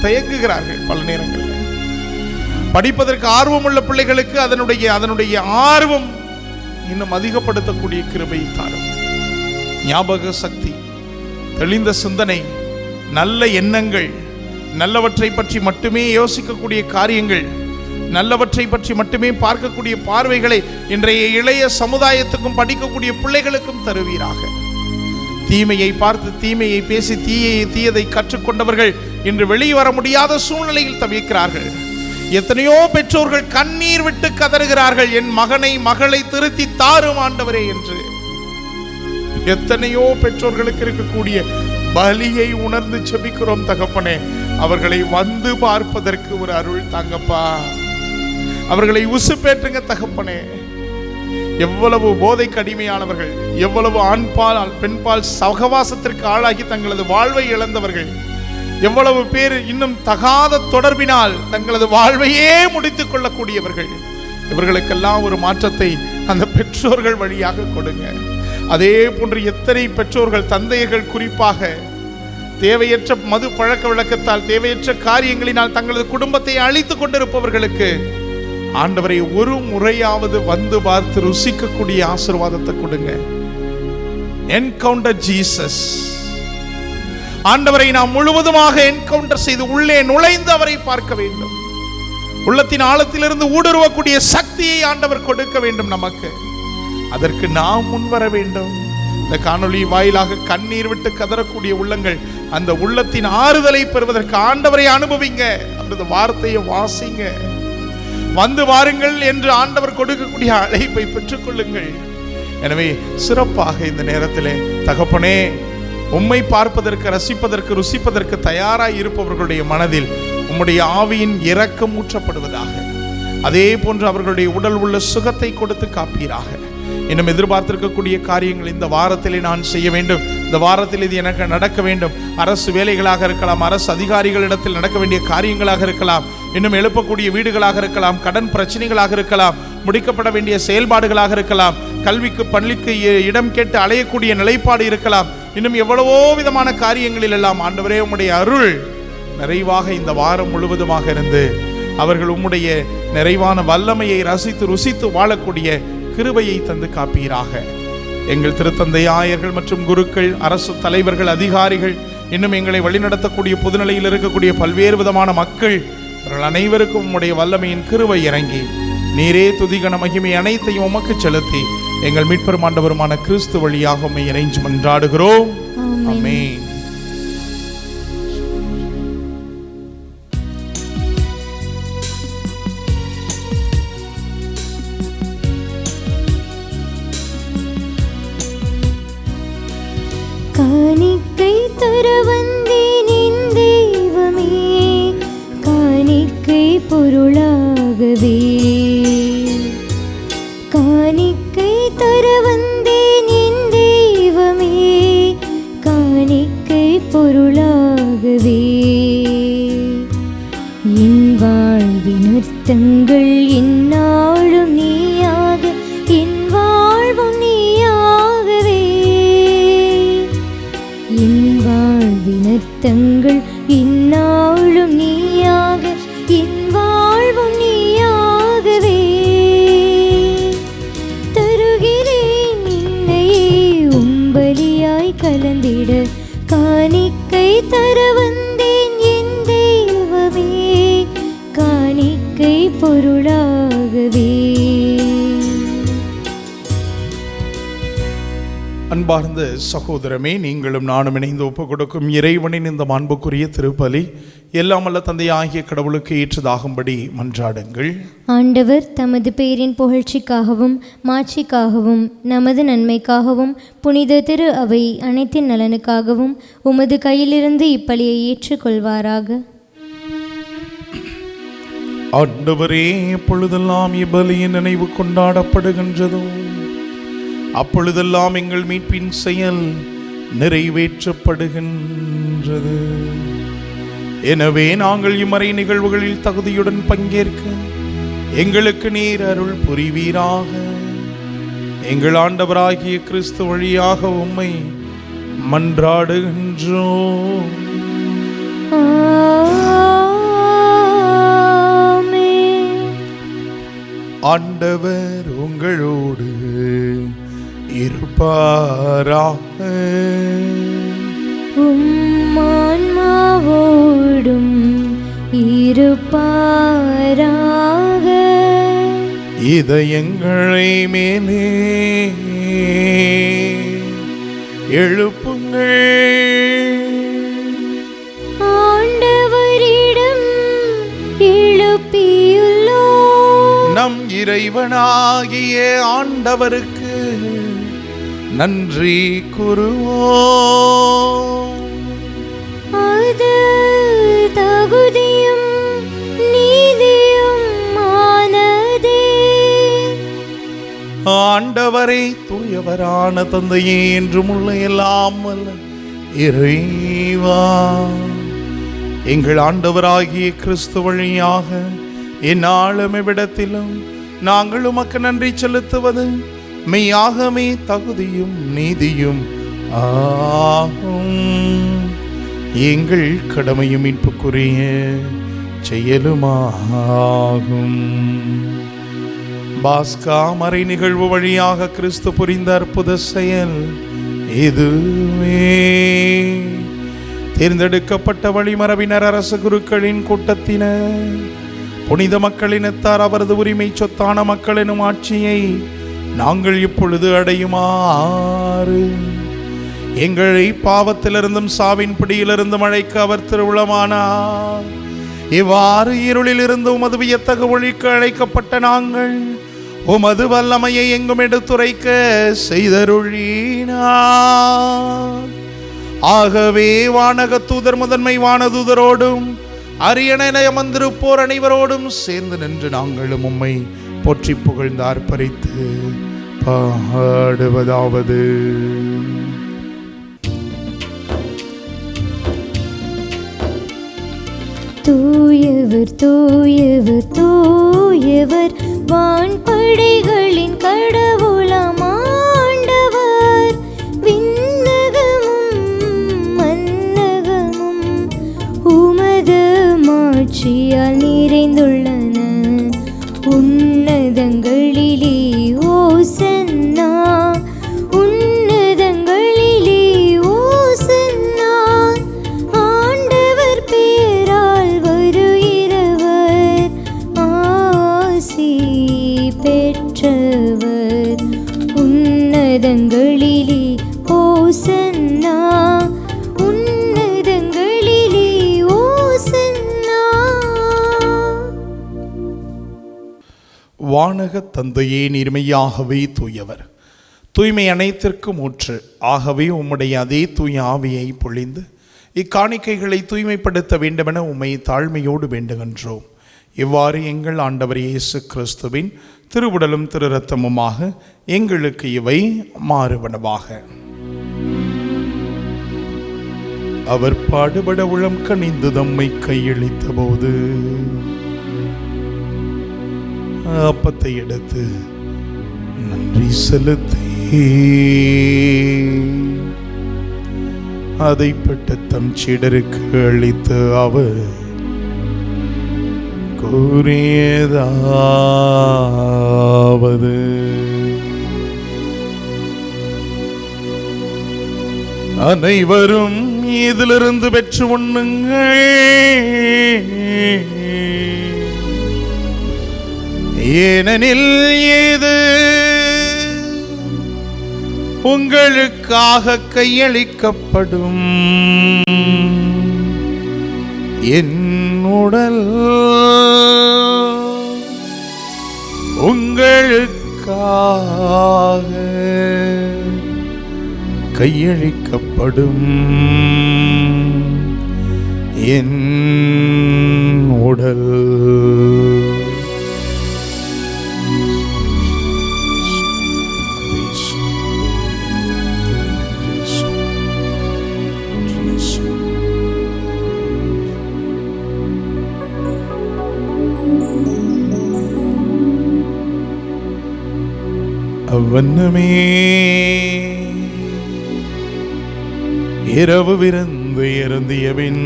தயங்குகிறார்கள். பல நேரங்களில் படிப்பதற்கு ஆர்வமுள்ள பிள்ளைகளுக்கு அதனுடைய ஆர்வம் இன்னும் அதிகப்படுத்தக்கூடிய கிருபை தாரும். ஞாபக சக்தி, தெளிந்த சிந்தனை, நல்ல எண்ணங்கள், நல்லவற்றை பற்றி மட்டுமே யோசிக்கக்கூடிய காரியங்கள், நல்லவற்றை பற்றி மட்டுமே பார்க்கக்கூடிய பார்வைகளை இன்றைய இளைய சமுதாயத்துக்கும் படிக்கக்கூடிய பிள்ளைகளுக்கும் தருவீராக. தீமையை பார்த்து தீமையை பேசி தீயதை கற்றுக்கொண்டவர்கள் இன்று வெளிவர முடியாத சூழ்நிலையில் தவிக்கிறார்கள். எத்தனையோ பெற்றோர்கள் கண்ணீர் விட்டு கதறுகிறார்கள், என் மகனை மகளை திருத்தி தாரும் ஆண்டவரே என்று. எத்தனையோ பெற்றோர்களுக்கு இருக்கக்கூடிய பலியை உணர்ந்து செபிக்கிறோம் தகப்பனே. அவர்களை வந்து பார்ப்பதற்கு ஒரு அருள் தாங்கப்பா. அவர்களை உசுப்பேற்றுங்க தகப்பனே. எவ்வளவு போதைக்கு அடிமையானவர்கள், எவ்வளவு ஆண்பால் பெண்பால் சகவாசத்திற்கு ஆளாகி தங்களது வாழ்வை இழந்தவர்கள், எவ்வளவு பேர் இன்னும் தகாத தொடர்பினால் தங்களது வாழ்வையே முடித்துக் கொள்ளக்கூடியவர்கள். இவர்களுக்கெல்லாம் ஒரு மாற்றத்தை அந்த பெற்றோர்கள் வழியாக கொடுங்க. அதே போன்று எத்தனை பெற்றோர்கள், தந்தையர்கள் குறிப்பாக தேவையற்ற மது பழக்க வழக்கத்தால், தேவையற்ற காரியங்களினால் தங்களது குடும்பத்தை அழித்துக் கொண்டிருப்பவர்களுக்கு ஆண்டவரை ஒரு முறையாவது வந்து பார்த்து ருசிக்கக்கூடிய ஆசீர்வாதத்தை கொடுங்க. Encounter Jesus. ஆண்டவரை நாம் முழுவதுமாக என்கவுண்டர் செய்து உள்ளே நுழைந்து அவரை பார்க்க வேண்டும். உள்ளத்தின் ஆழத்திலிருந்து ஊடுருவக்கூடிய சக்தியை ஆண்டவர் கொடுக்க வேண்டும் நமக்கு. அதற்கு நாம் முன்வர வேண்டும். இந்த காணொளி வாயிலாக கண்ணீர் விட்டு கதறக்கூடிய உள்ளங்கள் அந்த உள்ளத்தின் ஆறுதலை பெறுவதற்கு ஆண்டவரை அனுபவிங்க. அவரது வார்த்தையை வாசிங்க. வந்து வாருங்கள் என்று ஆண்டவர் கொடுக்கக்கூடிய அழைப்பை பெற்றுக்கொள்ளுங்கள். எனவே சிறப்பாக இந்த நேரத்திலே தகப்பனே, உம்மை பார்ப்பதற்கு, ரசிப்பதற்கு, ருசிப்பதற்கு தயாராய் இருப்பவர்களுடைய மனதில் உம்முடைய ஆவியின் இரக்கம் ஊற்றப்படுவதாக. அதே போன்று அவர்களுடைய உடல் உள்ள சுகத்தை கொடுத்து காப்பீராக. இன்னும் எதிர்பார்த்திருக்கக்கூடிய காரியங்கள் இந்த வாரத்திலே நான் செய்ய வேண்டும், இந்த வாரத்தில் இது எனக்கு நடக்க வேண்டும். அரசு வேலைகளாக இருக்கலாம், அரசு அதிகாரிகளிடத்தில் நடக்க வேண்டிய காரியங்களாக இருக்கலாம், இன்னும் எழுப்பக்கூடிய வீடுகளாக இருக்கலாம், கடன் பிரச்சனைகளாக இருக்கலாம், முடிக்கப்பட வேண்டிய செயல்பாடுகளாக இருக்கலாம், கல்விக்கு பள்ளிக்கு இடம் கேட்டு அலையக்கூடிய நிலைப்பாடு இருக்கலாம். இன்னும் எவ்வளவோ விதமான காரியங்களில் எல்லாம் ஆண்டவரே உம்முடைய அருள் நிறைவாக இந்த வாரம் முழுவதுமாக இருந்து அவர்கள் உம்முடைய நிறைவான வல்லமையை ரசித்து ருசித்து வாழக்கூடிய கிருபையை தந்து காப்பீராக. எங்கள் திருத்தந்தை ஆயர்கள் மற்றும் குருக்கள், அரசு தலைவர்கள், அதிகாரிகள், இன்னும் எங்களை வழிநடத்தக்கூடிய பொதுநிலையில் இருக்கக்கூடிய பல்வேறு விதமான மக்கள், அவர்கள் அனைவருக்கும் உம்முடைய வல்லமையின் கிருபை இறங்கி நீரே துதிகன மகிமை அனைத்தையும் உமக்கு செலுத்தி எங்கள் மீட்பெரும் ஆண்டவருமான கிறிஸ்து வழியாக உம்மை இறைஞ்சி மன்றாடுகிறோம். ஆமென். காணிக்கை தர வந்தேன் என் தெய்வமே, காணிக்கை பொருளாகவே. காணிக்கை தர வந்தேன் என் தெய்வமே, காணிக்கை பொருளாகவே. என் வாழ்வின் அர்த்தங்கள் எந்நாளும் நீயாக, என் வாழ்வும் நீயாகவே. என் வாழ்வின் அர்த்தங்கள் இந்நாளும் நீயாக, என் வாழ்வும் நீயாகவே. தருகிறேன் என்னையே உம்பலியாய் கலந்திட, காணிக்கை தர வந்தேன் என் தெய்வமே, காணிக்கை பொருளாகவே. அன்பார்ந்த சகோதரமே, நீங்களும் நானும் இணைந்து ஒப்புக் கொடுக்கும் இறைவனின் இந்த மாண்புக்குரிய திருப்பலி எல்லாம் வல்ல தந்தையாகிய கடவுளுக்கு ஏற்றதாகும்படி மன்றாடுங்கள். ஆண்டவர் தமது பெயரின் புகழ்ச்சிக்காகவும் மாட்சிக்காகவும் நமது நன்மைக்காகவும் புனித திரு அவை அனைத்தின் நலனுக்காகவும் உமது கையிலிருந்து இப்பலியை ஏற்றுக்கொள்வாராக. ஆண்டவரே, எப்பொழுதெல்லாம் இப்பலியின் நினைவு கொண்டாடப்படுகின்றதோ அப்பொழுதெல்லாம் எங்கள் மீட்பின் செயல் நிறைவேற்றப்படுகின்றது. எனவே நாங்கள் இம்மறை நிகழ்வுகளில் தகுதியுடன் பங்கேற்க எங்களுக்கு நீர் அருள் புரிவீராக. எங்கள் ஆண்டவராகிய கிறிஸ்து வழியாக உம்மை மன்றாடுகின்றோம். ஆண்டவர் உங்களோடு இருப்பாராக. உம்மான்மாவோடும் இருப்பாராக. இதயங்களை மேலே எழுப்புங்கள். ஆண்டவரிடம் எழுப்பியுள்ளோம். நம் இறைவனாகிய ஆண்டவருக்கு நன்றி கூறுவோம். அது தகுதியும் நீதியும் ஆனதே. ஆண்டவரை தூயவரான தந்தையே, என்றும் உள்ள எல்லாம் வல்ல இறைவா, எங்கள் ஆண்டவராகிய கிறிஸ்து வழியாக எந்நாளும் இவ்விடத்திலும் நாங்கள் உமக்கு நன்றி செலுத்துவது மெய்யாகவே தகுதியும் நீதியும் ஆகும். எங்கள் கடமையும் மீட்புக்குரிய செயலுமாகும். பாஸ்கா மறை நிகழ்வு வழியாக கிறிஸ்து புரிந்த அற்புத செயல் இதுவே. தேர்ந்தெடுக்கப்பட்ட வழிமரபினர், அரச குருக்களின் கூட்டத்தினர், புனித மக்களினத்தார் அவரது உரிமை சொத்தான மக்கள் எனும் ஆட்சியை நாங்கள் இப்பொழுது அடையுமாறு எங்களை பாவத்திலிருந்தும் சாவின் பிடியிலிருந்தும் அழைக்க அவர் திருவுளமானார். இவ்வாறு இருளில் இருந்து உமது வியத்தகு ஒளிக்கு அழைக்கப்பட்ட நாங்கள் உமது வல்லமையை எங்கும் எடுத்துரைக்க செய்தருளினார். ஆகவே வானக தூதர் முதன்மை வானதூதரோடும் அரியணை அமர்ந்திருப்போர் அனைவரோடும் சேர்ந்து நின்று நாங்களும் உம்மை போற்றி புகழ்ந்து ஆர்ப்பரித்து பாடுவதாவது: தூயவர் தூயவர் தூயவர் வான்படைகளின் கடவுளாம் ஆண்டவர். விண்ணகமும் மன்னகமும் உமது மாட்சியால் நிறைந்துள்ளன. உன்னதங்களிலே ஓசன்னா, உன்னதங்களிலே ஓசன்னா. ஆண்டவர் பேரால் வருகிறவர் ஆசி பெற்றவர். உன்னதங்களிலே ஓசன்னா, உன்னதங்களிலே ஓசன்னா. வானக தந்தையே, நீர்மையாகவே தூயவர், தூய்மை அனைத்திற்கும் ஊற்று. ஆகவே உம்முடைய அதே தூய ஆவியை பொழிந்து இக்காணிக்கைகளை தூய்மைப்படுத்த வேண்டுமென உம்மை தாழ்மையோடு வேண்டுகின்றோம். இவ்வாறு எங்கள் ஆண்டவர் இயேசு கிறிஸ்துவின் திருவுடலும் திரு இரத்தமுமாக எங்களுக்கு இவை மாறுவனவாக. அவர் பாடுபட உளம் கனிந்து தம்மை கையளித்த போது அப்பத்தை எடுத்து நன்றி செலுத்தி அதை பெற்ற தம் சீடருக்கு அளித்து அவர் கூறியதாவது: அனைவரும் இதிலிருந்து பெற்று உண்ணுங்கள், ஏனெனில் இது உங்களுக்காக கையளிக்கப்படும் என் உடல் உங்களுக்காக கையளிக்கப்படும் என் உடல். அவ்வண்ணமே இரவு விருந்து இறந்தியபின்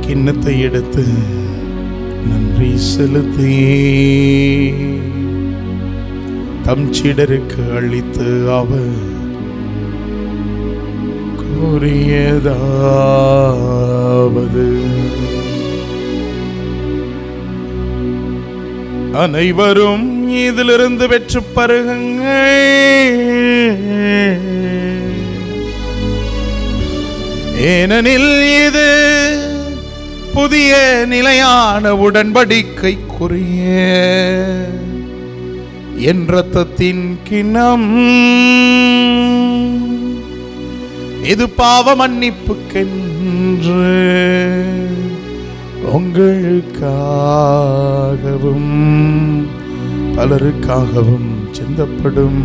கிண்ணத்தை எடுத்து நன்றி செலுத்தி தம் சீடருக்கு அளித்து அவர் கூறியதாவது, அனைவரும் இதிலிருந்து பெற்று பருகுங்கள், ஏனெனில் இது புதிய நிலையான உடன்படிக்கைக்குரிய என் இரத்தத்தின் கிண்ணம். இது பாவ மன்னிப்புக்கென்று உங்களுக்காகவும் பலருக்காகவும் சிந்தப்படும்.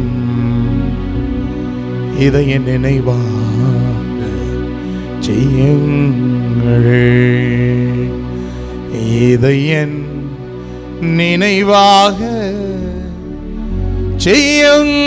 இதை என் நினைவாக செய்யுங்கள். இதை என் நினைவாக செய்யுங்கள்.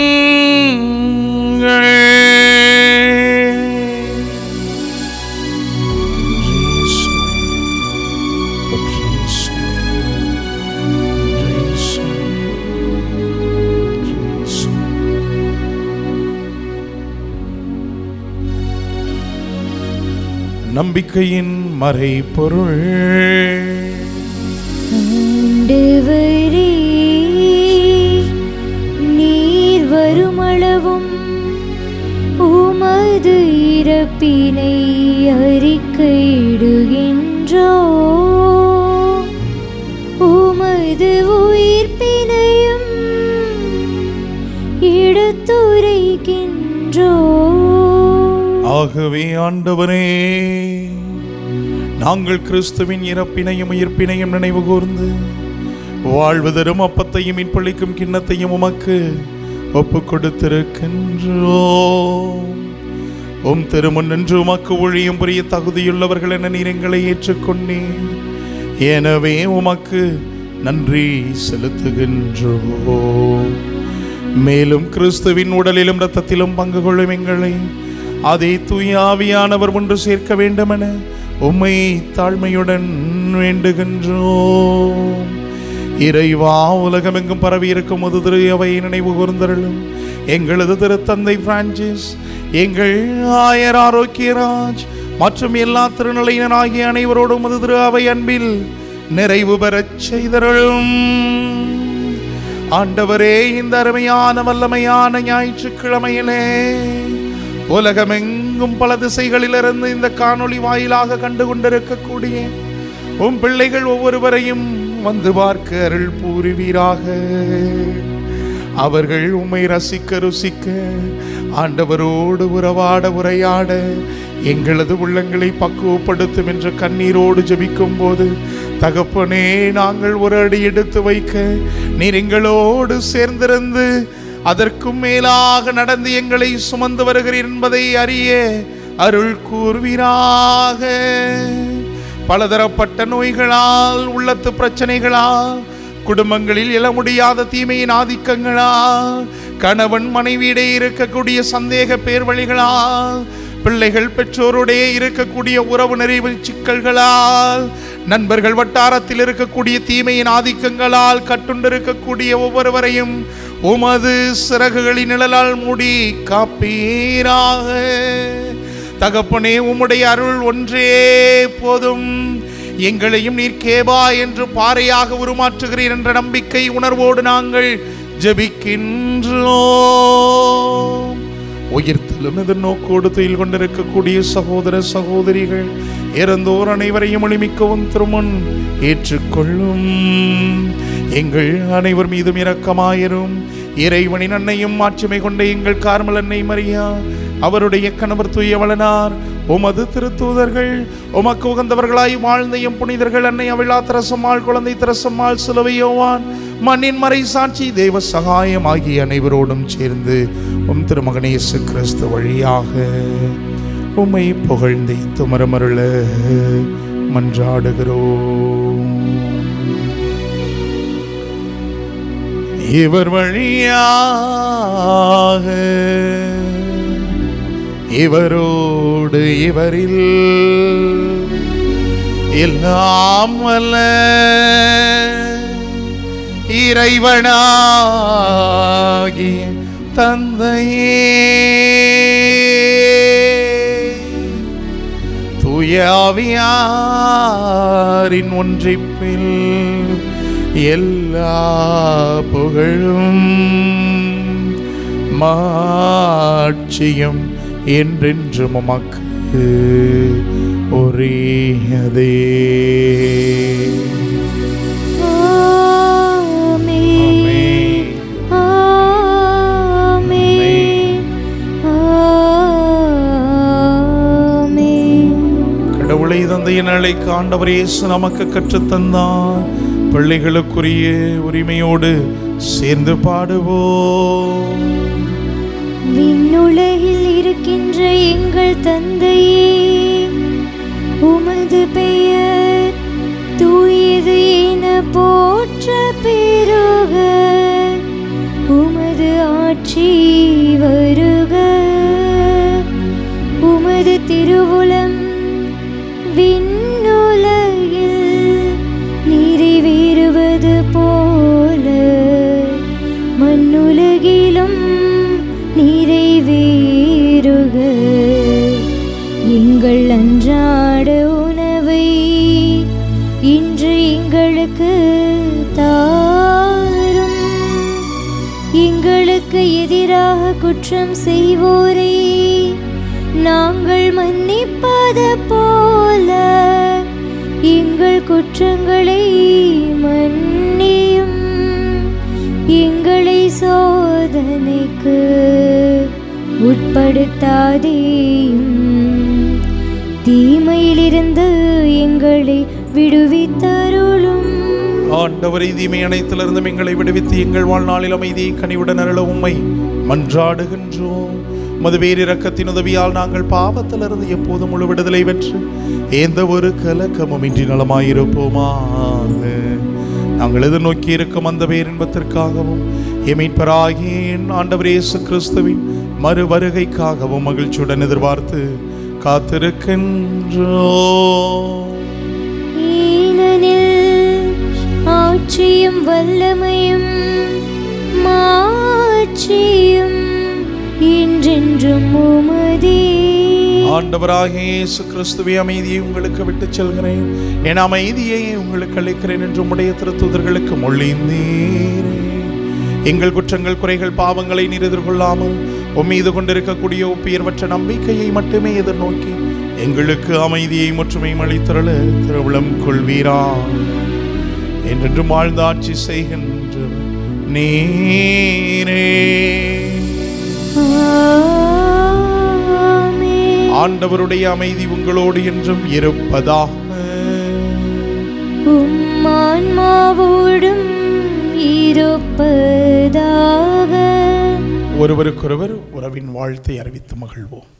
நம்பிக்கையின் மறைபொருள். ஆண்டவரே, நீர் வருமளவும் உமது இறப்பினை அறிக்கையிடுகின்றோம், உமது உயிர்ப்பினையும் எடுத்துரைக்கின்றோம். ஆகவே ஆண்டவரே, நாங்கள் கிறிஸ்துவின் இறப்பினையும் உயிர்ப்பினையும் நினைவு கூர்ந்து வாழ்வு தரும் அப்பத்தையும் மீன்பளிக்கும் கிண்ணத்தையும் உமக்கு ஒப்பு கொடுத்திருக்கின்றோம். உம் திருமுன் நின்று உமக்கு ஊழியம் புரிய தகுதியுள்ளவர்கள் என நீர் எங்களை ஏற்றுக்கொண்டீர். எனவே உமக்கு நன்றி செலுத்துகின்றோம். மேலும் கிறிஸ்துவின் உடலிலும் இரத்தத்திலும் பங்கு கொள்ளும் எங்களை அதே தூய ஆவியானவர் ஒன்று சேர்க்க வேண்டுமென உம்மை தாழ்மையுடன் வேண்டுகின்றோம். இறைவா, உலகமெங்கும் பரவி இருக்கும் ஒரு திரு அவையை நினைவு கூர்ந்தருளும். எங்களது திருத்தந்தை பிரான்சிஸ், எங்கள் ஆயர் ஆரோக்கியராஜ் மற்றும் எல்லா திருநிலையினராகிய அனைவரோடும் ஒரு திரு அவை அன்பில் நிறைவு பெறச் செய்தருளும். ஆண்டவரே, இந்த அருமையான வல்லமையான ஞாயிற்றுக்கிழமையிலே உலகமெங்கும் பல திசைகளிலிருந்து இந்த காணொளி வாயிலாக கண்டு கொண்டிருக்கக்கூடிய உம் பிள்ளைகள் ஒவ்வொருவரையும் வந்து பார்க்க அருள் புரிவீராக. அவர்கள் உம்மை ரசிக்க ருசிக்க, ஆண்டவரோடு உறவாட உரையாட எங்களது உள்ளங்களை பக்குவப்படுத்தும் என்ற கண்ணீரோடு ஜெபிக்கும் போது, தகப்பனே, நாங்கள் ஒரு அடி எடுத்து வைக்க நீர் எங்களோடு சேர்ந்திருந்து அதற்கும் மேலாக நடந்து எங்களை சுமந்து வருகிறீர் என்பதை அறிய அருள் கூர்வீராக. பலதரப்பட்ட நோய்களால், உள்ளத்து பிரச்சனைகளால், குடும்பங்களில் எழ முடியாத தீமையின் ஆதிக்கங்களால், கணவன் மனைவியிடையே இருக்கக்கூடிய சந்தேக பேர்வழிகளால், பிள்ளைகள் பெற்றோருடைய இருக்கக்கூடிய உறவு நிறைவு சிக்கல்களால், நண்பர்கள் வட்டாரத்தில் இருக்கக்கூடிய தீமையின் ஆதிக்கங்களால் கட்டுண்டிருக்கக்கூடிய ஒவ்வொருவரையும் உமது சிறகுகளின் நிழலால் மூடி காப்பீராக. தகப்பனே, உம்முடைய அருள் ஒன்றே போதும். எங்களையும் நீர் கேபா என்று பாறையாக உருமாற்றுகிறீர் என்ற நம்பிக்கை உணர்வோடு நாங்கள் ஜெபிக்கின்றோம். உயிர்த்தலும் எதிர்நோக்கோடு துயில் கொண்டிருக்கக்கூடிய சகோதர சகோதரிகள் இறந்தோர் அனைவரையும் ஒளிமிக்கவும் திருமுன் ஏற்றுக்கொள்ளும். எங்கள் அனைவர் மீதும் இரக்கமாயிரும். இறைவனின் அன்னையும் மாட்சிமை கொண்ட எங்கள் கார்மல் அன்னை மரியா, அவருடைய கணவர் தூயவளனார், உமது திருத்தூதர்கள், உமக்கு உகந்தவர்களாய் வாழ்ந்த எம் புனிதர்கள் அன்னை அவிழா திரசம்மாள், குழந்தை திரசம்மாள், சிலுவை யோவான், மண்ணின் மறை சாட்சி, தெய்வ சகாயம் ஆகிய அனைவரோடும் சேர்ந்து உம் திருமகன் இயேசு கிறிஸ்து வழியாக உம்மை புகழ்ந்து துமரமருள மன்றாடுகிறோம். இவர் வழியாக, இவரோடு, இவரில் எல்லாம் வல்ல இறைவனாகிய தந்தையே, தூய ஆவியாரின் ஒன்றிப்பில் எல்லா புகழும் மாட்சியும் என்றென்றும் உமக்கு உரியதே. கடவுளை தந்தையின் அழைக்க ஆண்டவர் இயேசு நமக்கு கற்றுத்தந்தார். பிள்ளைகளுக்குரிய உரிமையோடு சேர்ந்து பாடுவோம். விண்ணுலகில் இருக்கின்ற எங்கள் தந்தையே, உமது பெயர் தூயது என போற்ற பெருக. உமது ஆட்சி வருக. உமது திருவுளம் விண்ணுலகில் நிறைவேறுவது போல மண்ணுலகிலும் நிறைவேறுக. எங்கள் அன்றாட உணவை இன்று எங்களுக்கு தாரும். எங்களுக்கு எதிராக குற்றம் செய்வோரை நாங்கள் மன்னிப்பது போல எங்கள் குற்றங்களை மன்னியும். எங்களை சோதனைக்கு உட்படுத்தாதேயும், தீமையிலிருந்து எங்களை விடுவித்தருளும். ஆண்டவரை தீமை அனைத்திலிருந்தும் எங்களை விடுவித்து எங்கள் வாழ்நாளில் அமைதியை கனிவுடன் அருள உம்மை மன்றாடுகின்றோம். உமது பேரிரக்கத்தின் உதவியால் நாங்கள் பாவத்திலிருந்து எப்போதும் முழு விடுதலை பெற்று எந்த ஒரு கலக்கமும் இன்றி நலமாயிருப்போமாக. நாங்கள் எதிர்நோக்கி இருக்கும் அந்த பேரின்பத்திற்காகவும் எமீட்பராகிய ஆண்டவர் இயேசு கிறிஸ்துவின் மறு வருகைக்காகவும் மகிழ்ச்சியுடன் எதிர்பார்த்து காத்திருக்கின்றோம். ஆட்சியும் வல்லமையும் மாட்சியும் என்றென்றும் உமதே. ஆண்டவராகிய இயேசு கிறிஸ்துவே, அமைதியை உங்களுக்கு விட்டுச் செல்கிறேன், என் அமைதியை உங்களுக்கு அளிக்கிறேன் என்று உம்முடைய திருத்தூதர்களுக்கு மொழிந்தீரே. எங்கள் குற்றங்கள், குறைகள், பாவங்களை நீர் எதிர்கொள்ளாமல் உம்மீது கொண்டிருக்கக்கூடிய ஒப்பியர்வற்ற நம்பிக்கையை மட்டுமே எதிர்நோக்கி எங்களுக்கு அமைதியை முற்றுமையும் அளித்தருள திருவுளம் கொள்வீரா. என்றென்றும் வாழ்ந்து ஆட்சி செய்கின்ற நீரே. ஆண்டவருடைய அமைதி உங்களோடு என்றும் இருப்பதாக. உம் ஆன்மாவோடும் இருப்பதாக. ஒருவருக்கொருவர் உறவின் வாழ்த்தை அறிவித்து மகிழ்வோம்.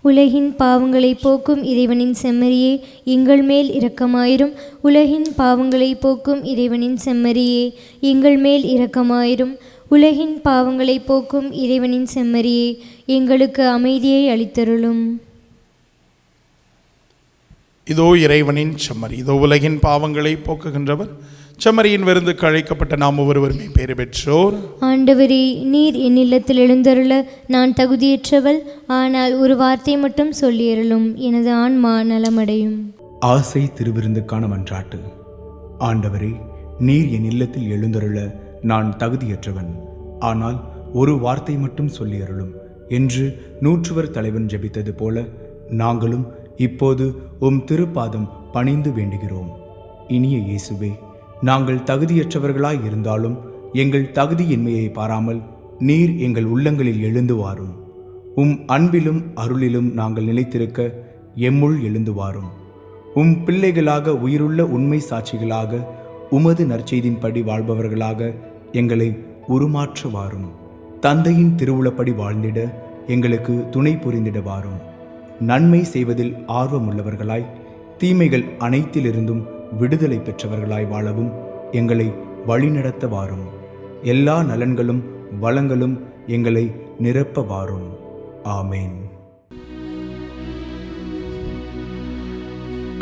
உலகின் பாவங்களை போக்கும் இறைவனின் செம்மறியே, எங்கள் மேல் இரக்கமாயிரும். உலகின் பாவங்களை போக்கும் இறைவனின் செம்மறியே, எங்கள் மேல் இரக்கமாயிரும். உலகின் பாவங்களை போக்கும் இறைவனின் செம்மறியே, எங்களுக்கு அமைதியை அளித்தருளும். இதோ இறைவனின் செம்மறி, இதோ உலகின் பாவங்களை போக்குகின்றவர். செம்மறியின் விருந்துக்கு அழைக்கப்பட்ட நாம் ஒவ்வொருவருமே பேறு பெற்றோர். ஆண்டவரே, நீர் என் இல்லத்தில் எழுந்தருள நான் தகுதியற்றவள். ஆனால் ஒரு வார்த்தை மட்டும் சொல்லியருளும், எனது ஆன்மா நலமடையும். ஆசை திருவிருந்துக்கான மன்றாட்டு. ஆண்டவரே, நீர் என் இல்லத்தில் எழுந்தருள நான் தகுதியற்றவன். ஆனால் ஒரு வார்த்தை மட்டும் சொல்லி அருளும் என்று 100 தலைவன் ஜெபித்தது போல நாங்களும் இப்போது உம் திருப்பாதம் பணிந்து வேண்டுகிறோம். இனிய இயேசுவே, நாங்கள் தகுதியற்றவர்களாய் இருந்தாலும் எங்கள் தகுதியின்மையை பாராமல் நீர் எங்கள் உள்ளங்களில் எழுந்து வாரும். உம் அன்பிலும் அருளிலும் நாங்கள் நிலைத்திருக்க எம்முள் எழுந்து வாரும். உம் பிள்ளைகளாக உயிருள்ள உண்மை சாட்சிகளாக உமது நற்செய்தின்படி வாழ்பவர்களாக எங்களை உருமாற்ற வாரும். தந்தையின் திருவுளப்படி வாழ்ந்திட எங்களுக்கு துணை புரிந்திட வாரும். நன்மை செய்வதில் ஆர்வமுள்ளவர்களாய் தீமைகள் அனைத்திலிருந்தும் விடுதலை பெற்றவர்களாய் வாழவும் எங்களை வழிநடத்த வாரும். எல்லா நலன்களும் வளங்களும் எங்களை நிரப்ப வாரும். ஆமேன்.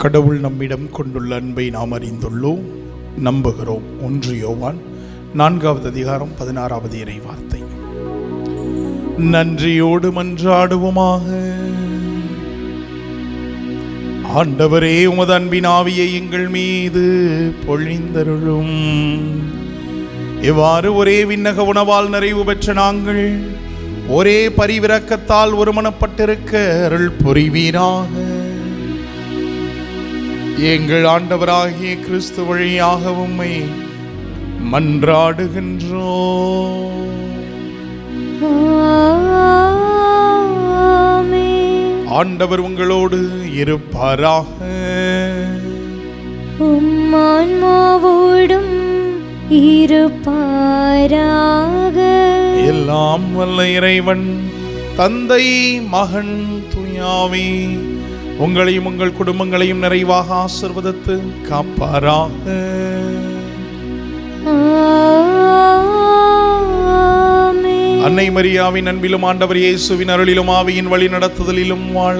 கடவுள் நம்மிடம் கொண்டுள்ள அன்பை நாம் அறிந்துள்ளோம், நம்புகிறோம். 1 யோவான் 4வது அதிகாரம் 16வது இறை வார்த்தை. நன்றியோடு மன்றாடுவோமாக. ஆண்டவரே, உமது அன்பின் ஆவியை எங்கள் மீது பொழிந்தருளும். இவ்வாறு ஒரே விண்ணக உணவால் நிறைவு பெற்ற நாங்கள் ஒரே பரிவிரக்கத்தால் ஒருமனப்பட்டிருக்க அருள் புரிவீராக. எங்கள் ஆண்டவராகிய கிறிஸ்து வழியாக உம்மை மன்றாடுகின்றோம். ஆண்டவர் உங்களோடு இருப்பாராக. உம்மான்மாவோடும் இருப்பாராக. எல்லாம் வல்ல இறைவன் தந்தை, மகன், தூயாவி உங்களையும் உங்கள் குடும்பங்களையும் நிறைவாக ஆசீர்வதித்து காப்பாராக. அன்னை மரியாவின் அன்பிலும் ஆண்டவர் இயேசுவின் அருளிலும் ஆவியின் வழி நடத்துதலிலும் வாழ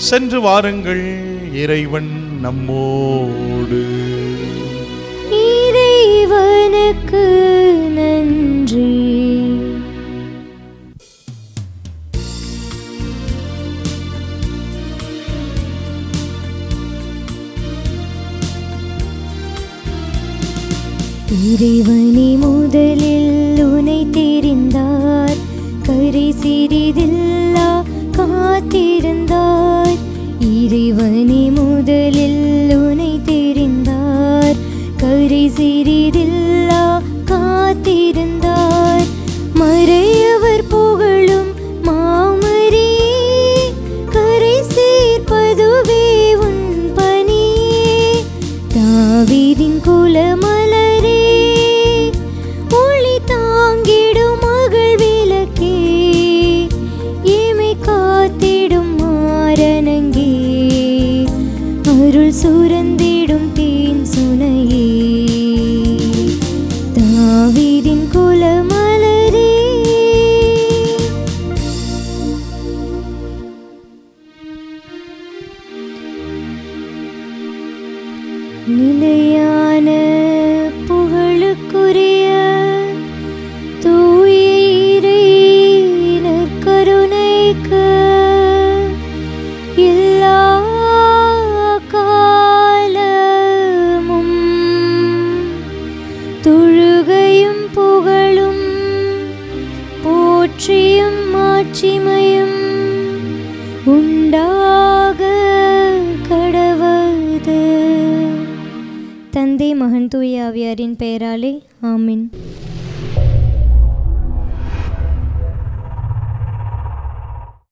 சென்று வாருங்கள். இறைவன் நம்மோடு. இறைவனுக்கு நன்றி. இறைவனே, முதலில் உனை தெரிந்தார், கரை சிறிதில்லா காத்திருந்தார். இறைவனே, முதலில் உனை தெரிந்தார், கரை சிறிதில்லா காத்திருந்தார். மறையவர் புகழும் மாமரியே, கரை சேர்ப்பதுவே உன் பணியே. தாவீதின் குலமலரே, ஒளி தாங்கிடும் மகள் விளக்கே, எமை காத்திடும் மாரணங்கே, அருள் சுரந்திடும் தேன் சுனையே. தாவீதின் குலமலரே. நிலையான புகழுக்குரிய தூய இறை நற்கருணைக்கு எல்லா காலமும் தொழுகையும் புகழும் போற்றியும் மாட்சிமையும் உண்டாக கடவது. தந்தை, மகன், தூய ஆவியாரின் பெயராலே ஆமென்.